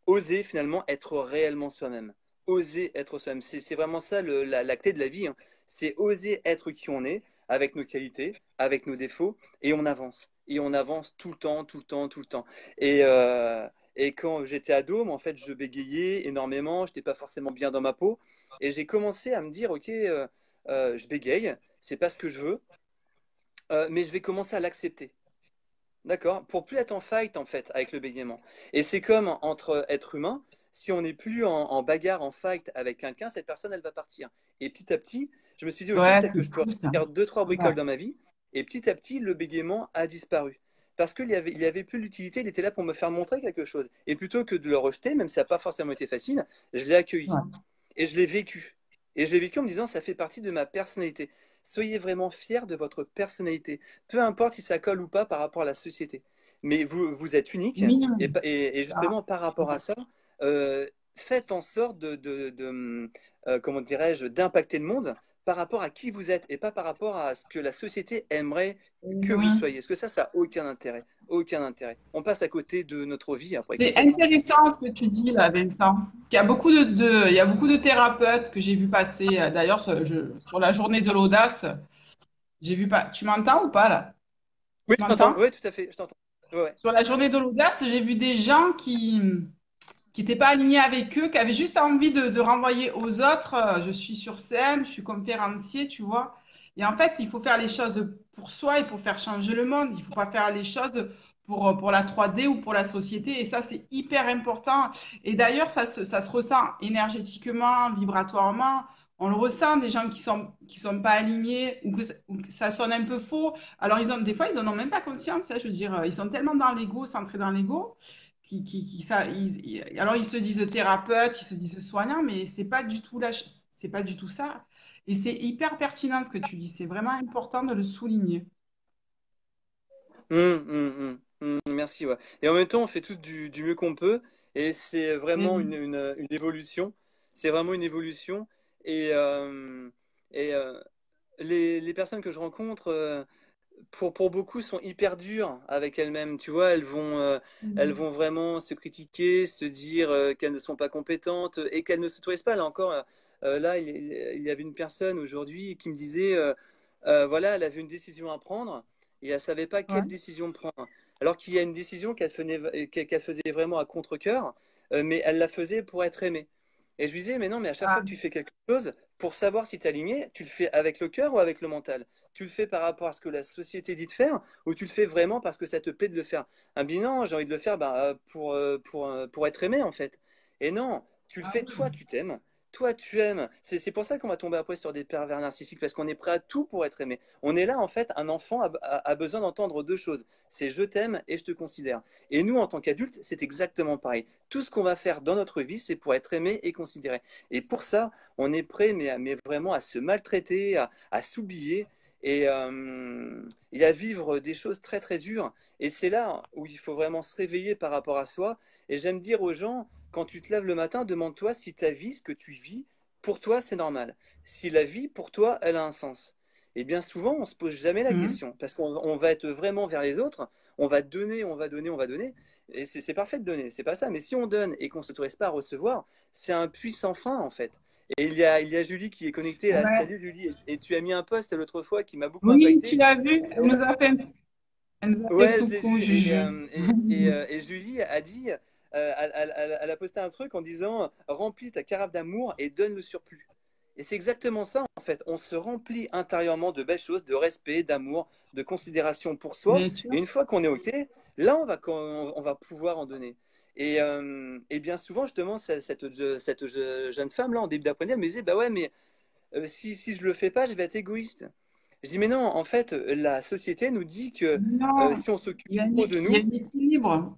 oser finalement être réellement soi-même. Oser être soi-même. C'est vraiment ça la clé de la vie, hein. C'est oser être qui on est, avec nos qualités, avec nos défauts, et on avance. Et on avance tout le temps, tout le temps, tout le temps. Et quand j'étais ado, en fait, je bégayais énormément, je n'étais pas forcément bien dans ma peau. Et j'ai commencé à me dire, ok, je bégaye, c'est pas ce que je veux, mais je vais commencer à l'accepter. D'accord, pour plus être en fight en fait avec le bégaiement. Et c'est comme entre êtres humains, si on n'est plus en bagarre, en fight avec quelqu'un, cette personne elle va partir. Et petit à petit, je me suis dit ok, Ouais, peut-être que c'est je peux fou ça. faire deux, trois Ouais. bricoles dans ma vie. Et petit à petit, le bégaiement a disparu. Parce il y avait plus l'utilité, il était là pour me faire montrer quelque chose. Et plutôt que de le rejeter, même si ça n'a pas forcément été facile, je l'ai accueilli. Ouais. Et je l'ai vécu. Et je l'ai vécu en me disant, ça fait partie de ma personnalité. Soyez vraiment fiers de votre personnalité. Peu importe si ça colle ou pas par rapport à la société. Mais vous êtes unique. Oui, Et ça. justement, par rapport à ça, euh, faites en sorte comment dirais-je, d'impacter le monde par rapport à qui vous êtes et pas par rapport à ce que la société aimerait que vous Oui. soyez. Parce que ça n'a aucun intérêt. Aucun intérêt. On passe à côté de notre vie après C'est complètement. intéressant ce que tu dis là, Vincent. Parce qu'il y a beaucoup il y a beaucoup de thérapeutes que j'ai vu passer. D'ailleurs, sur la journée de l'audace, j'ai vu pas. Tu m'entends ou pas là? Oui, Tu je t'entends. m'entends? Oui, tout à fait. Je t'entends. Ouais, ouais. Sur la journée de l'audace, j'ai vu des gens qui n'étaient pas alignés avec eux, qui avaient juste envie de renvoyer aux autres. Je suis sur scène, je suis conférencier, tu vois. Et en fait, il faut faire les choses pour soi et pour faire changer le monde. Il ne faut pas faire les choses pour la 3D ou pour la société. Et ça, c'est hyper important. Et d'ailleurs, ça se ressent énergétiquement, vibratoirement. On le ressent, des gens qui sont pas alignés ou que ça sonne un peu faux. Alors, des fois, ils en ont même pas conscience, hein, je veux dire, ils sont tellement dans l'ego, centrés dans l'ego, alors ils se disent thérapeutes, ils se disent soignants, mais c'est pas du tout ça. Et c'est hyper pertinent ce que tu dis, c'est vraiment important de le souligner. Merci, ouais. Et en même temps, on fait tous du mieux qu'on peut, et c'est vraiment Mhm. une évolution. C'est vraiment une évolution. Et, et les personnes que je rencontre, pour beaucoup, sont hyper dures avec elles-mêmes. Tu vois, elles Mhm. vont vraiment se critiquer, se dire qu'elles ne sont pas compétentes et qu'elles ne s'autorisent pas. Là encore, là, il y avait une personne aujourd'hui qui me disait, voilà, elle avait une décision à prendre et elle savait pas Ouais. quelle décision prendre. Alors qu'il y a une décision qu'elle faisait vraiment à contre-cœur, mais elle la faisait pour être aimée. Et je lui disais, mais non, mais à chaque fois Ah, que tu fais quelque chose, pour savoir si tu es aligné, tu le fais avec le cœur ou avec le mental? Tu le fais par rapport à ce que la société dit de faire ou tu le fais vraiment parce que ça te plaît de le faire? Ah bien non, j'ai envie de le faire pour être aimé en fait. Et non, tu le ah fais, oui. toi tu t'aimes, toi tu aimes. C'est pour ça qu'on va tomber après sur des pervers narcissiques parce qu'on est prêt à tout pour être aimé. On est là en fait, un enfant a besoin d'entendre deux choses. C'est je t'aime et je te considère. Et nous en tant qu'adultes, c'est exactement pareil. Tout ce qu'on va faire dans notre vie, c'est pour être aimé et considéré. Et pour ça, on est prêt mais vraiment à se maltraiter, à s'oublier et à vivre des choses très très dures. Et c'est là où il faut vraiment se réveiller par rapport à soi. Et j'aime dire aux gens, quand tu te lèves le matin, demande-toi si ta vie, ce que tu vis, pour toi, c'est normal. Si la vie, pour toi, elle a un sens. Et bien souvent, on se pose jamais la Mhm. question, parce qu'on va être vraiment vers les autres, on va donner, on va donner, on va donner, et c'est parfait de donner, c'est pas ça, mais si on donne et qu'on ne s'autorise pas à recevoir, c'est un puits sans fin en fait. Et il y a Julie qui est connectée là. Ouais. Salut Julie. Et tu as mis un post l'autre fois qui m'a beaucoup Oui, tu impacté. l'as vu, elle nous a fait Ouais, je l'ai coucou, vu. Et, Juju. et Julie a dit, elle a posté un truc en disant remplis ta carafe d'amour et donne le surplus. Et c'est exactement ça en fait. On se remplit intérieurement de belles choses, de respect, d'amour, de considération pour soi. Bien sûr. Et une fois qu'on est OK, là on va pouvoir en donner. Et bien souvent, justement, cette jeune femme là en début d'après-midi, elle me disait bah ouais, mais si je le fais pas, je vais être égoïste. Je dis, mais non, en fait, la société nous dit que Non, si on s'occupe il y a trop de il y a nous, un équilibre.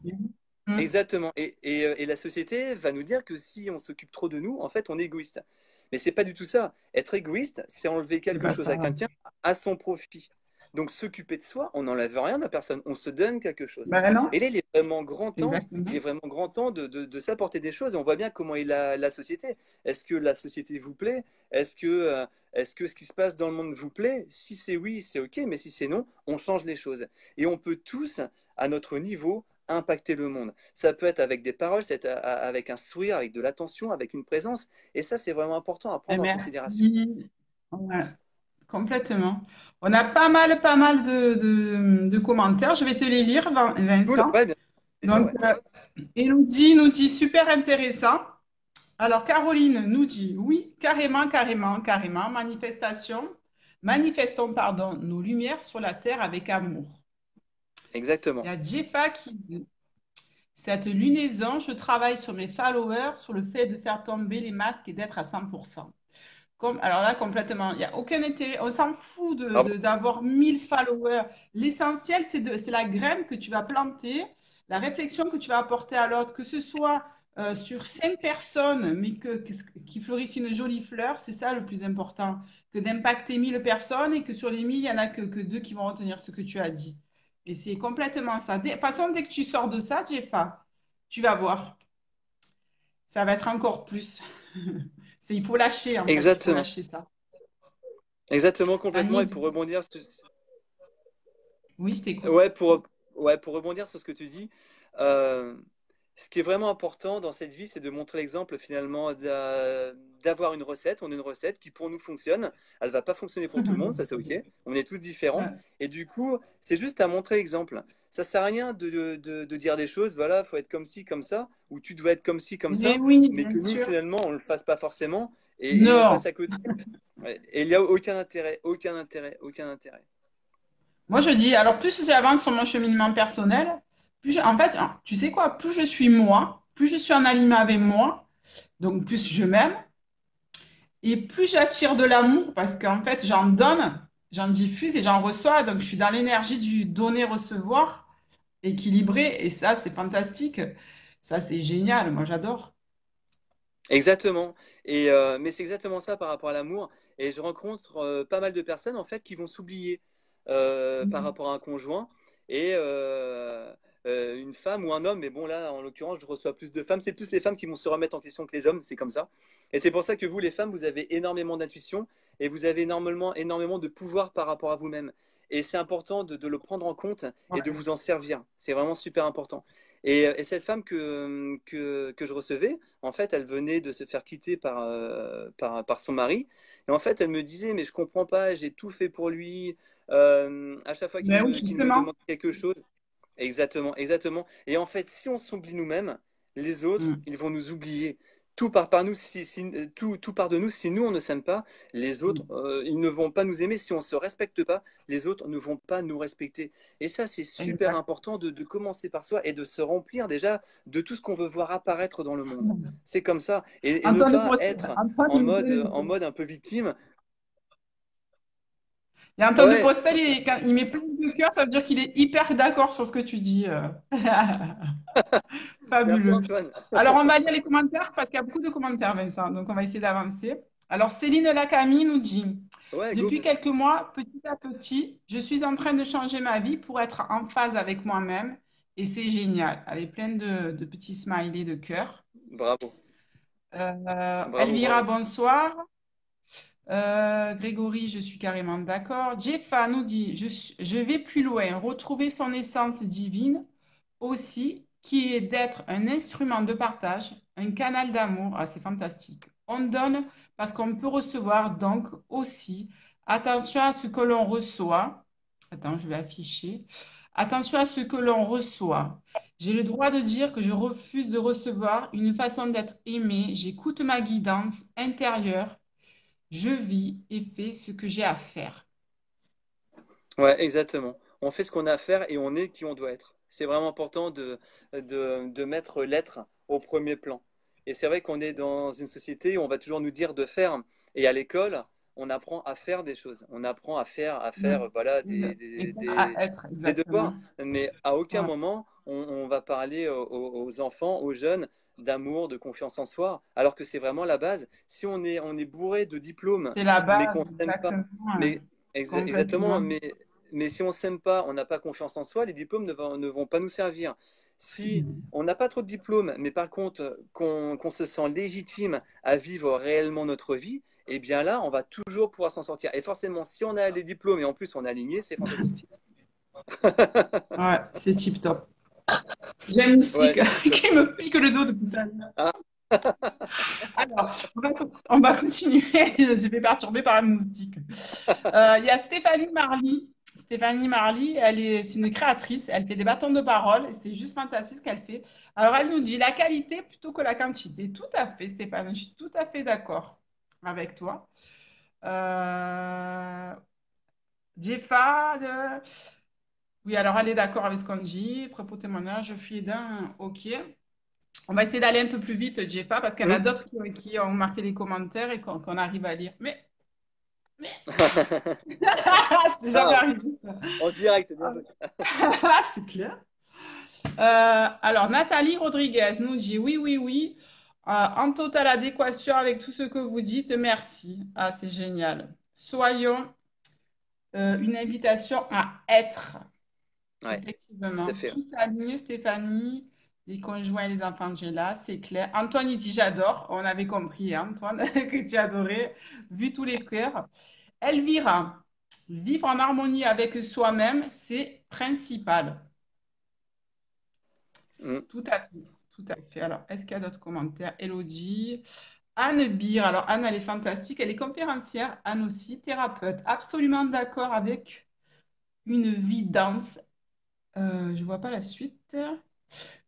Mhm. exactement, et la société va nous dire que si on s'occupe trop de nous, en fait, on est égoïste. Mais c'est pas du tout ça. Être égoïste, c'est enlever C'est quelque pas chose à ça. quelqu'un à son profit. Donc s'occuper de soi, on n'enlève rien à personne, on se donne quelque chose. Ben non, Et là, il est vraiment grand temps, il exactement. est vraiment grand temps de s'apporter des choses et on voit bien comment est la société. Est-ce que la société vous plaît? Est-ce que ce qui se passe dans le monde vous plaît? Si c'est oui, c'est OK, mais si c'est non, on change les choses. Et on peut tous, à notre niveau, impacter le monde. Ça peut être avec des paroles, c'est avec un sourire, avec de l'attention, avec une présence. Et ça, c'est vraiment important à Et prendre en considération. merci. Ouais, complètement. On a pas mal de commentaires. Je vais te les lire, Cool, Vincent. ouais, bien sûr, Donc, ouais. Elodie nous dit super intéressant. Alors, Caroline nous dit oui, carrément, carrément, carrément. Manifestons, pardon, nos lumières sur la terre avec amour. Il y Exactement. a Jeffa qui dit cette lunaison, je travaille sur mes followers, sur le fait de faire tomber les masques et d'être à 100%. Alors là, complètement, il n'y a aucun intérêt. On s'en fout Bravo. d'avoir 1000 followers. L'essentiel, c'est la graine que tu vas planter, la réflexion que tu vas apporter à l'autre, que ce soit sur 5 personnes, mais qui fleurissent une jolie fleur, c'est ça le plus important, que d'impacter 1000 personnes et que sur les 1000, il n'y en a que deux qui vont retenir ce que tu as dit. Et c'est complètement ça. De toute façon, dès que tu sors de ça, Jeffa, tu vas voir. ça va être encore plus. Il faut lâcher, en fait, il faut Exactement. lâcher ça. Exactement, complètement. Fanny, Et pour rebondir, oui, je t'écoute. ouais, pour rebondir sur ce que tu dis, euh, ce qui est vraiment important dans cette vie, c'est de montrer l'exemple finalement d'avoir une recette. On a une recette qui pour nous fonctionne. Elle va pas fonctionner pour tout le monde, ça c'est ok. On est tous différents. Ouais. Et du coup, c'est juste à montrer l'exemple. Ça sert à rien de dire des choses, voilà, faut être comme ci, comme ça, ou tu dois être comme ci, comme Mais ça, oui, mais bien que nous sûr. finalement on le fasse pas forcément et on passe Non. à côté. Ouais. Et il n'y a aucun intérêt, aucun intérêt, aucun intérêt. Moi, je dis, alors plus j'avance sur mon cheminement personnel, en fait, tu sais quoi, plus je suis moi, plus je suis en alignement avec moi, donc plus je m'aime, et plus j'attire de l'amour parce qu'en fait, j'en donne, j'en diffuse et j'en reçois, donc je suis dans l'énergie du donner-recevoir équilibré, et ça, c'est fantastique. Ça, c'est génial, moi, j'adore. Exactement. Mais c'est exactement ça par rapport à l'amour. Et je rencontre pas mal de personnes en fait qui vont s'oublier par Mhm. rapport à un conjoint et une femme ou un homme. Mais bon là, en l'occurrence, je reçois plus de femmes. C'est plus les femmes qui vont se remettre en question que les hommes. C'est comme ça. Et c'est pour ça que vous, les femmes, vous avez énormément d'intuition et vous avez énormément, énormément de pouvoir par rapport à vous-même. Et c'est important de le prendre en compte et de Ouais. vous en servir. C'est vraiment super important. Et cette femme que je recevais, en fait, elle venait de se faire quitter par son mari. Et en fait, elle me disait, mais je comprends pas, j'ai tout fait pour lui. À chaque fois Mais oui, qu'il me justement. demande quelque chose. Exactement, exactement. Et en fait, si on s'oublie nous-mêmes, les autres, Mm. ils vont nous oublier. Tout part par nous, tout part de nous. Si nous, on ne s'aime pas, les autres, Mm. ils ne vont pas nous aimer. Si on ne se respecte pas, les autres ne vont pas nous respecter. Et ça, c'est super Exact. important de commencer par soi et de se remplir déjà de tout ce qu'on veut voir apparaître dans le monde. C'est comme ça. Et ne Antoine de pas Postel, être Antoine, il me plaît. en mode un peu victime. Et Antoine de Ouais, Postel, quand il met plein de cœur, ça veut dire qu'il est hyper d'accord sur ce que tu dis. merci Fabuleux. Antoine. Alors, on va lire les commentaires parce qu'il y a beaucoup de commentaires, Vincent. Donc, on va essayer d'avancer. Alors, Céline Lacamie nous dit, Ouais, go. depuis quelques mois, petit à petit, je suis en train de changer ma vie pour être en phase avec moi-même. Et c'est génial, avec plein de petits smileys de cœur. Bravo, bravo, Elvira, bravo. bonsoir. Grégory, je suis carrément d'accord. Jeffa nous dit, je vais plus loin, retrouver son essence divine aussi, qui est d'être un instrument de partage, un canal d'amour. Ah, c'est fantastique. On donne parce qu'on peut recevoir, donc aussi, attention à ce que l'on reçoit. Attends, je vais afficher. Attention à ce que l'on reçoit. J'ai le droit de dire que je refuse de recevoir une façon d'être aimé. J'écoute ma guidance intérieure. Je vis et fais ce que j'ai à faire. Ouais, exactement. On fait ce qu'on a à faire et on est qui on doit être. C'est vraiment important de mettre l'être au premier plan. Et c'est vrai qu'on est dans une société où on va toujours nous dire de faire. Et à l'école, on apprend à faire des choses. On apprend à faire Mm. voilà, Et pas à être, des devoirs. exactement. Mais à aucun Ouais. moment, on va parler aux enfants, aux jeunes, d'amour, de confiance en soi. Alors que c'est vraiment la base. Si on est bourré de diplômes, C'est la mais base, qu'on s'aime pas, exactement. mais exactement, Complètement. mais si on s'aime pas, on n'a pas confiance en soi, les diplômes ne vont pas nous servir. Si Mm. on n'a pas trop de diplômes, mais par contre qu'on se sent légitime à vivre réellement notre vie, eh bien là, on va toujours pouvoir s'en sortir. Et forcément, si on a les diplômes et en plus on est aligné, c'est fantastique. Ouais, c'est tip top. J'ai un Ouais, moustique c'est tip top qui ça. me pique le dos depuis tout à l'heure. Ah, Alors, on va continuer. Je suis fait perturber par un moustique. Il y a Stéphanie Marly. Stéphanie Marly, c'est une créatrice. Elle fait des bâtons de parole. Et c'est juste fantastique ce qu'elle fait. Alors, elle nous dit la qualité plutôt que la quantité. Tout à fait, Stéphanie. Je suis tout à fait d'accord avec toi. Euh, Jeffa, oui, alors elle est d'accord avec ce qu'on dit. Propos témoignage, je suis d'un. Ok. On va essayer d'aller un peu plus vite, Jeffa, parce qu'il y en a hmm. d'autres qui ont marqué des commentaires et qu'on arrive à lire. Mais, c'est jamais Ah, arrivé, ça. en direct, bien joué. C'est clair. Alors, Nathalie Rodriguez nous dit oui, oui, oui. En totale adéquation avec tout ce que vous dites. Merci. Ah, c'est génial. Soyons une invitation à être. Ouais, tout à Effectivement. fait. Tout s'aligne, Stéphanie. Les conjoints et les enfants de Géla, c'est clair. Antoine, il dit j'adore. On avait compris, hein, Antoine, que tu adorais, vu tous les cœurs. Elvira, vivre en harmonie avec soi-même, c'est principal. Mm. Tout à fait. Tout à fait. Alors, est-ce qu'il y a d'autres commentaires? Elodie. Anne Bir. Alors, Anne, elle est fantastique. Elle est conférencière. Anne aussi, thérapeute. Absolument d'accord avec une vie dense. Je ne vois pas la suite.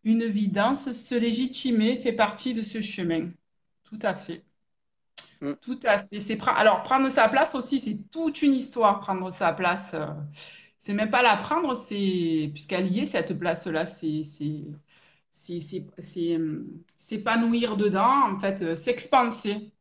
Une vie dense, se légitimer fait partie de ce chemin. Tout à fait. Mm. Tout à fait. Alors, prendre sa place aussi, c'est toute une histoire, prendre sa place. C'est même pas la prendre, c'est puisqu'elle y est, cette place-là, s'épanouir dedans, en fait, s'expanser.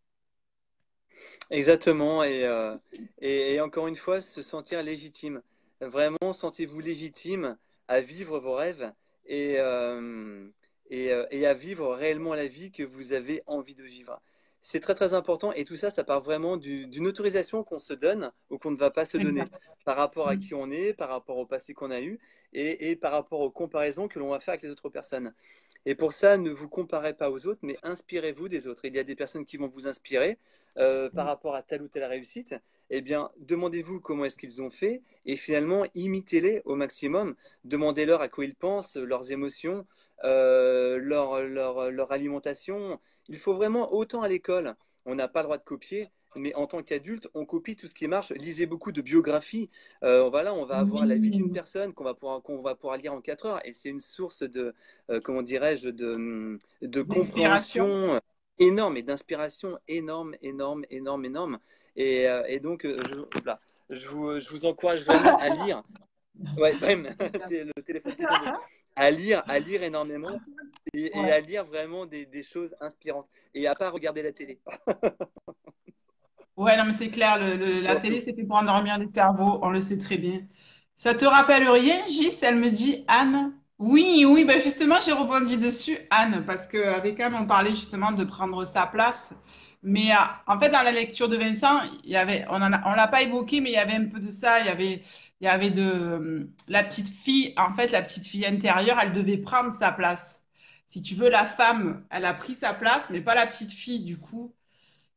Exactement, et encore une fois, se sentir légitime. Vraiment, sentez-vous légitime à vivre vos rêves et, euh, et à vivre réellement la vie que vous avez envie de vivre. C'est très très important et tout ça, ça part vraiment d'une autorisation qu'on se donne ou qu'on ne va pas se donner Exact. par rapport à Mm. qui on est, par rapport au passé qu'on a eu et par rapport aux comparaisons que l'on va faire avec les autres personnes. Et pour ça, ne vous comparez pas aux autres, mais inspirez-vous des autres. Il y a des personnes qui vont vous inspirer par rapport à telle ou telle réussite. Eh bien, demandez-vous comment est-ce qu'ils ont fait et finalement, imitez-les au maximum. Demandez-leur à quoi ils pensent, leurs émotions, leur alimentation. Il faut vraiment, autant à l'école, on n'a pas le droit de copier, mais en tant qu'adulte, on copie tout ce qui marche. Lisez beaucoup de biographies. Voilà, on va avoir la vie d'une Oui, personne qu'on va pouvoir lire en 4 heures et c'est une source de, comment dirais-je, de d'inspiration. compréhension énorme et d'inspiration énorme, énorme, énorme, énorme. Et donc, là, je vous encourage vraiment à lire. Ouais, bam, le téléphone qui est tombé. À lire énormément et Ouais. à lire vraiment des choses inspirantes. Et à pas regarder la télé, Ouais, non, mais c'est clair, la télé, surtout. c'est fait pour endormir les cerveaux, on le sait très bien. Ça te rappelle rien, Gis? Elle me dit Anne. Oui, oui, ben justement, j'ai rebondi dessus, Anne, parce qu'avec Anne, on parlait justement de prendre sa place. Mais en fait, dans la lecture de Vincent, on l'a pas évoqué, mais il y avait un peu de ça. Il y avait la petite fille, en fait, la petite fille intérieure, elle devait prendre sa place. Si tu veux, la femme, elle a pris sa place, mais pas la petite fille, du coup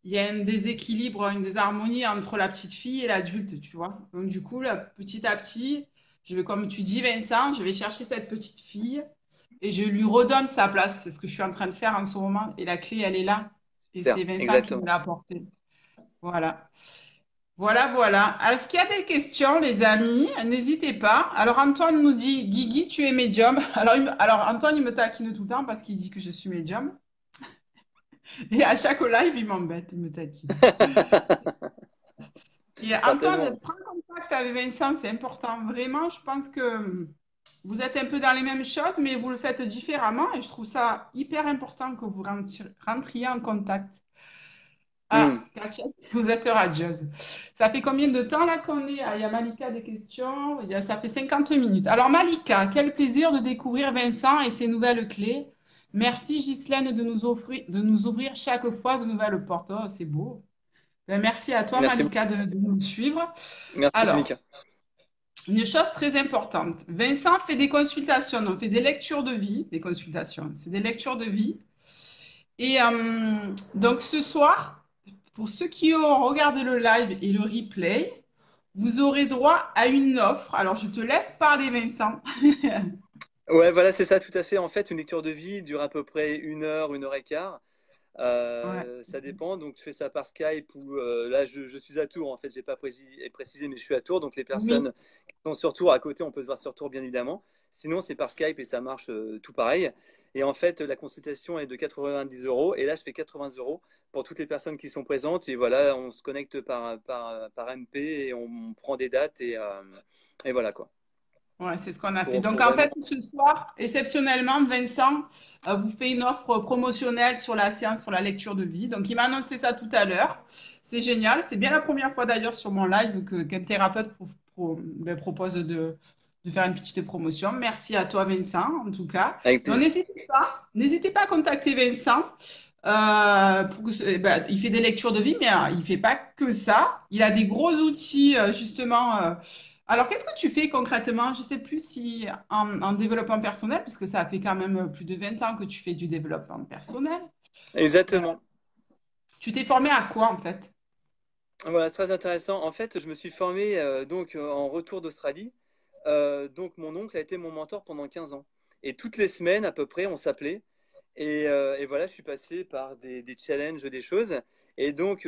il y a un déséquilibre, une désharmonie entre la petite fille et l'adulte, tu vois. Donc, du coup, petit à petit, je vais, comme tu dis, Vincent, je vais chercher cette petite fille et je lui redonne sa place. C'est ce que je suis en train de faire en ce moment. Et la clé, elle est là. Et Super, c'est Vincent qui me exactement. l'a apportée. Voilà. Voilà, voilà. Alors, est-ce qu'il y a des questions, les amis? N'hésitez pas. Alors, Antoine nous dit, Guigui, tu es médium. Alors, Antoine, il me taquine tout le temps parce qu'il dit que je suis médium. Et à chaque live, il m'embête, il me taquine. Et Antoine, Certainement. prends contact avec Vincent, c'est important. Vraiment, je pense que vous êtes un peu dans les mêmes choses, mais vous le faites différemment. Et je trouve ça hyper important que vous rentriez en contact. Hmm. Ah, Katia, vous êtes radieuse. Ça fait combien de temps là qu'on est? Ah, il y a Malika des questions. Ça fait 50 minutes. Alors Malika, quel plaisir de découvrir Vincent et ses nouvelles clés. Merci Ghislaine de nous ouvrir chaque fois de nouvelles portes. Oh, c'est beau. Ben, merci à toi Merci, Malika de nous suivre. merci Alors, Mika. une chose très importante, Vincent fait des consultations, donc fait des lectures de vie, des consultations, c'est des lectures de vie. Et donc ce soir, pour ceux qui ont regardé le live et le replay, vous aurez droit à une offre. Alors je te laisse parler, Vincent. Ouais, voilà, c'est ça, tout à fait. En fait, une lecture de vie dure à peu près une heure et quart. Ouais. Ça dépend, donc je fais ça par Skype ou là je suis à Tours en fait, j'ai pas précisé mais je suis à Tours, donc les Oui. personnes qui sont sur Tours à côté, on peut se voir sur Tours bien évidemment. Sinon c'est par Skype et ça marche tout pareil. Et en fait la consultation est de 90 euros et là je fais 80 euros pour toutes les personnes qui sont présentes et voilà, on se connecte par MP et on prend des dates et voilà quoi. Ouais, c'est ce qu'on a fait. Donc, Pour en vraiment. fait, ce soir, exceptionnellement, Vincent vous fait une offre promotionnelle sur la séance, sur la lecture de vie. Donc, il m'a annoncé ça tout à l'heure. C'est génial. C'est bien la première fois d'ailleurs sur mon live qu'un thérapeute propose de faire une petite promotion. Merci à toi, Vincent, en tout cas. Avec Donc, plaisir. n'hésitez pas à contacter Vincent. Il fait des lectures de vie, mais il ne fait pas que ça. Il a des gros outils, justement. Alors, qu'est-ce que tu fais concrètement? Je ne sais plus si en développement personnel, puisque ça fait quand même plus de 20 ans que tu fais du développement personnel. euh, Exactement. Tu t'es formé à quoi en fait? Voilà, c'est très intéressant. En fait, je me suis formé en retour d'Australie. Donc mon oncle a été mon mentor pendant 15 ans. Et toutes les semaines à peu près, on s'appelait. Et voilà, je suis passé par des challenges, des choses. Et donc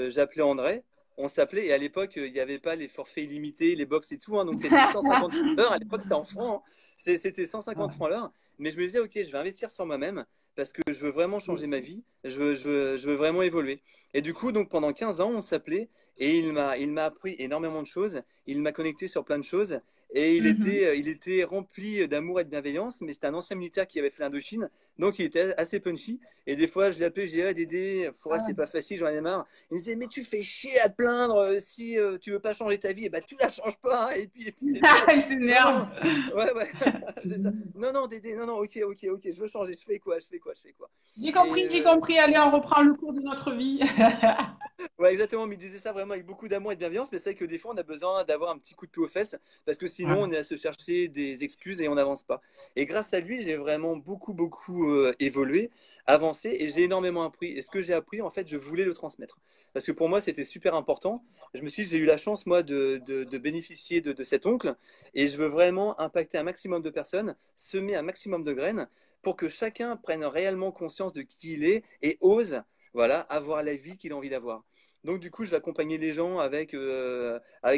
j'appelais André. On s'appelait. Et à l'époque, il n'y avait pas les forfaits illimités, les box et tout, hein. Donc c'était 150 francs l'heure. À l'époque, c'était en francs, hein. C'était 150 francs l'heure. Mais je me disais, OK, je vais investir sur moi-même parce que je veux vraiment changer ma vie. Je veux vraiment évoluer. Et du coup, donc pendant 15 ans, on s'appelait et il m'a appris énormément de choses. Il m'a connecté sur plein de choses et Mhm. il était rempli d'amour et de bienveillance. Mais c'était un ancien militaire qui avait fait l'Indochine, donc il était assez punchy. Et des fois, je l'appelais, je disais, Dédé, ouais, c'est pas facile, j'en ai marre. Il me disait, mais tu fais chier à te plaindre. Si tu veux pas changer ta vie, eh ben, tu la changes pas, hein. Et puis c'est tout. Il Non, s'énerve. non, ouais, ouais, c'est ça. Non, non, Dédé, non, non, ok, ok, ok, je veux changer. Je fais quoi, je fais quoi, je fais quoi. J'ai Et, compris, j'ai compris. Allez, on reprend le cours de notre vie. ouais, exactement, mais il disait ça vraiment avec beaucoup d'amour et de bienveillance, mais c'est vrai que des fois, on a besoin d'avoir un petit coup de pied aux fesses, parce que sinon, on Ouais. est à se chercher des excuses et on n'avance pas. Et grâce à lui, j'ai vraiment beaucoup, beaucoup évolué, avancé, et j'ai énormément appris. Et ce que j'ai appris, en fait, je voulais le transmettre. Parce que pour moi, c'était super important. Je me suis dit, j'ai eu la chance, moi, de bénéficier de cet oncle, et je veux vraiment impacter un maximum de personnes, semer un maximum de graines, pour que chacun prenne réellement conscience de qui il est et ose, voilà, avoir la vie qu'il a envie d'avoir. Donc du coup, je vais accompagner les gens avec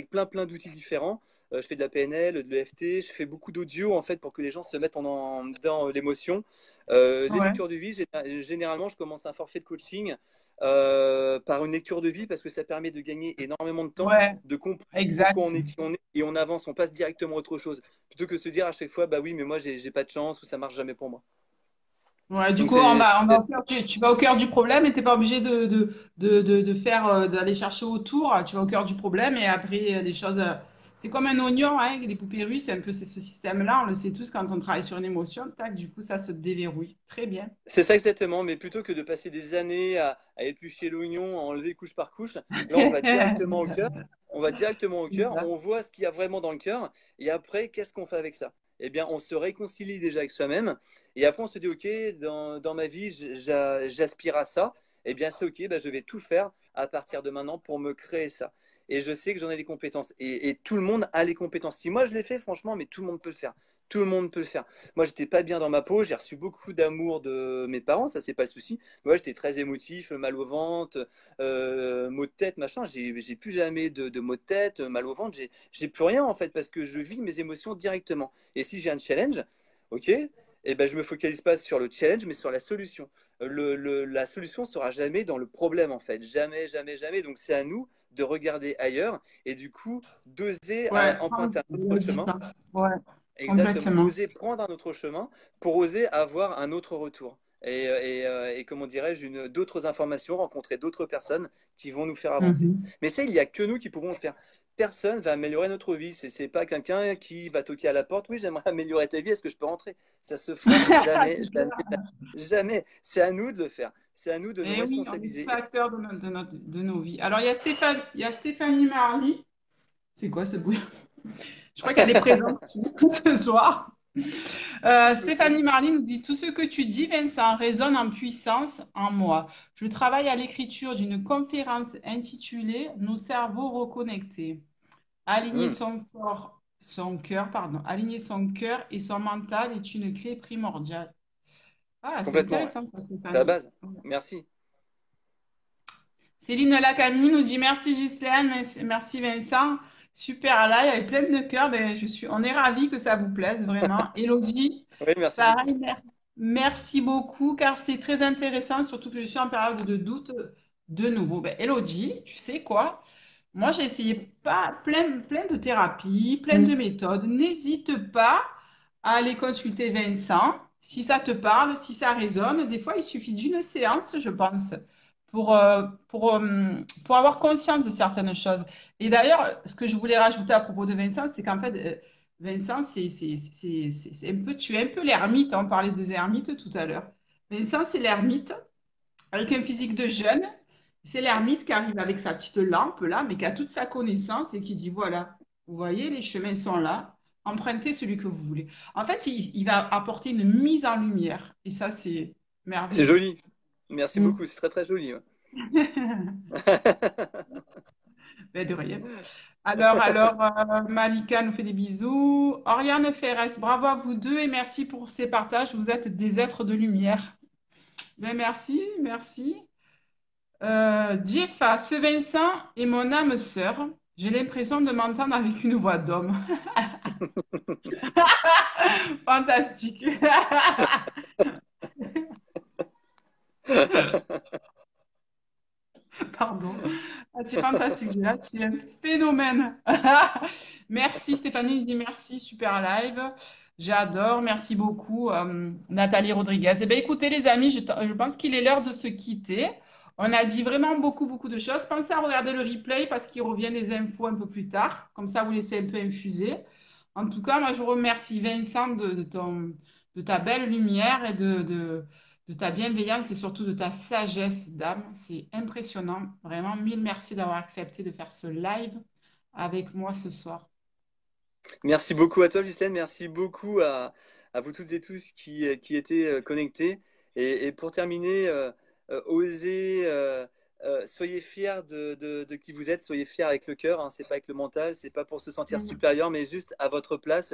plein plein d'outils différents. Je fais de la PNL, de l'EFT, je fais beaucoup d'audio en fait pour que les gens se mettent dans l'émotion. Les Ouais. lectures de vie, généralement, je commence un forfait de coaching par une lecture de vie parce que ça permet de gagner énormément de temps, Ouais, de comprendre pourquoi exact. on est qui on est et on avance, on passe directement à autre chose plutôt que de se dire à chaque fois, bah oui, mais moi j'ai pas de chance ou ça marche jamais pour moi. Ouais, du Donc coup, tu vas au cœur du problème et t'es pas obligé de faire, d'aller chercher autour. Tu vas au cœur du problème et après, les choses. C'est comme un oignon, hein, les poupées russes, c'est un peu ce système-là. On le sait tous quand on travaille sur une émotion. Tac, du coup, ça se déverrouille. Très bien. c'est ça exactement, mais plutôt que de passer des années à éplucher l'oignon, à enlever couche par couche, là on va directement au cœur, on va directement au C'est cœur, ça. on voit ce qu'il y a vraiment dans le cœur, et après, qu'est-ce qu'on fait avec ça? Eh bien, on se réconcilie déjà avec soi-même, et après on se dit, ok, dans ma vie, j'aspire à ça, eh bien c'est ok, bah, je vais tout faire à partir de maintenant pour me créer ça. Et je sais que j'en ai les compétences, et tout le monde a les compétences. Si moi je l'ai fait, franchement, mais tout le monde peut le faire. Tout le monde peut le faire. Moi, j'étais pas bien dans ma peau, j'ai reçu beaucoup d'amour de mes parents, ça c'est pas le souci. Moi, j'étais très émotif, mal au ventre, maux de tête, machin. J'ai plus jamais de maux de tête, mal au ventre. J'ai plus rien en fait parce que je vis mes émotions directement. Et si j'ai un challenge, ok, et ben je me focalise pas sur le challenge, mais sur la solution. La solution sera jamais dans le problème en fait, jamais, jamais, jamais. Donc c'est à nous de regarder ailleurs et du coup d'oser Ouais, prendre emprunter un la autre chemin. distance. Ouais, Exactement. complètement. Oser prendre un autre chemin pour oser avoir un autre retour. Et comment dirais-je, d'autres informations, rencontrer d'autres personnes qui vont nous faire avancer. Mhm. Mais ça, il n'y a que nous qui pouvons le faire. Personne va améliorer notre vie. C'est pas quelqu'un qui va toquer à la porte. Oui, j'aimerais améliorer ta vie. Est-ce que je peux rentrer? Ça se fera jamais, C'est jamais, clair. jamais. C'est à nous de le faire. C'est à nous de nous Et oui, on est tous responsabiliser. acteurs de nos vies. Alors, il y a Stéphanie Marly. C'est quoi ce bruit? Je crois qu'elle est présente ce soir. Possible. Stéphanie Marly nous dit, tout ce que tu dis, Vincent, résonne en puissance en moi. Je travaille à l'écriture d'une conférence intitulée Nos cerveaux reconnectés. Aligner Hmm, aligner son cœur et son mental est une clé primordiale. Ah, c'est complètement, ouais. intéressant ça, C'est la Stéphanie. base. Merci. Céline Lacamy nous dit merci Ghislaine, merci Vincent. Super là, il y avait plein de cœur. Ben, on est ravis que ça vous plaise vraiment. Elodie, Oui, merci beaucoup. pareil, merci beaucoup car c'est très intéressant, surtout que je suis en période de doute de nouveau. Ben, Elodie, tu sais quoi? Moi, j'ai essayé plein de thérapies, plein de méthodes. N'hésite pas à aller consulter Vincent si ça te parle, si ça résonne. Des fois, il suffit d'une séance, je pense, pour avoir conscience de certaines choses. Et d'ailleurs, ce que je voulais rajouter à propos de Vincent, c'est qu'en fait, Vincent, c'est un peu, tu es un peu l'ermite. On parlait des ermites tout à l'heure. Vincent, c'est l'ermite avec un physique de jeune. C'est l'ermite qui arrive avec sa petite lampe là, mais qui a toute sa connaissance et qui dit voilà. Vous voyez, les chemins sont là. Empruntez celui que vous voulez. En fait, il va apporter une mise en lumière. Et ça, c'est C'est merveilleux. joli. Merci Mm. beaucoup, c'est très très joli. Ouais. Ben, de rien. Malika nous fait des bisous. Oriane Ferres, bravo à vous deux et merci pour ces partages. Vous êtes des êtres de lumière. Ben, merci, merci. Jeffa, ce Vincent est mon âme sœur. J'ai l'impression de m'entendre avec une voix d'homme. Fantastique. Pardon. Ah, tu es fantastique, Gérard. Tu es un phénomène. Merci Stéphanie, je dis merci, super live. J'adore, merci beaucoup Nathalie Rodriguez. Eh bien, écoutez les amis, je pense qu'il est l'heure de se quitter. On a dit vraiment beaucoup, beaucoup de choses. Pensez à regarder le replay parce qu'il revient des infos un peu plus tard. Comme ça, vous laissez un peu infuser. En tout cas, moi, je remercie Vincent de ta belle lumière et de ta bienveillance et surtout de ta sagesse d'âme. C'est impressionnant. Vraiment, mille merci d'avoir accepté de faire ce live avec moi ce soir. Merci beaucoup à toi, Justine. Merci beaucoup à vous toutes et tous qui étaient connectés. Et pour terminer, osez, soyez fiers de qui vous êtes, soyez fiers avec le cœur. Hein, c'est pas avec le mental, c'est pas pour se sentir Mhm. supérieur, mais juste à votre place.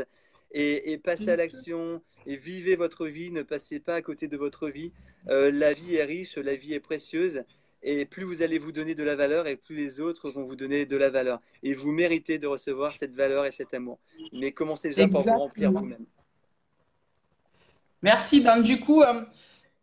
Et passez à Bien sûr. l'action et vivez votre vie. Ne passez pas à côté de votre vie. La vie est riche, la vie est précieuse. Et plus vous allez vous donner de la valeur, et plus les autres vont vous donner de la valeur. Et vous méritez de recevoir cette valeur et cet amour. Mais commencez déjà par vous remplir Exactement. vous-même. Merci. Donc, du coup,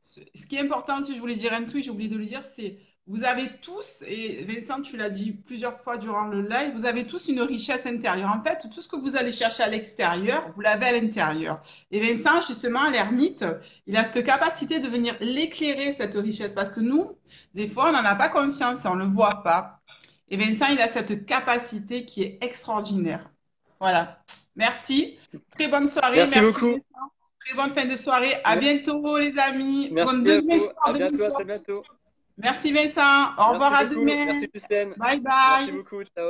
ce qui est important aussi, je voulais dire un truc, j'ai oublié de le dire, c'est vous avez tous, et Vincent, tu l'as dit plusieurs fois durant le live, vous avez tous une richesse intérieure. En fait, tout ce que vous allez chercher à l'extérieur, vous l'avez à l'intérieur. Et Vincent, justement, l'ermite, il a cette capacité de venir l'éclairer, cette richesse, parce que nous, des fois, on n'en a pas conscience, on ne le voit pas. Et Vincent, il a cette capacité qui est extraordinaire. Voilà. Merci. Très bonne soirée. Merci Merci. beaucoup. Très bonne fin de soirée. À bientôt, les amis. Merci Bonne à demain vous. soir, À demain bientôt, à soir. très bientôt. Merci Vincent. Au revoir Merci à beaucoup. demain. Merci, Lucène. Bye Merci bye. beaucoup. Ciao.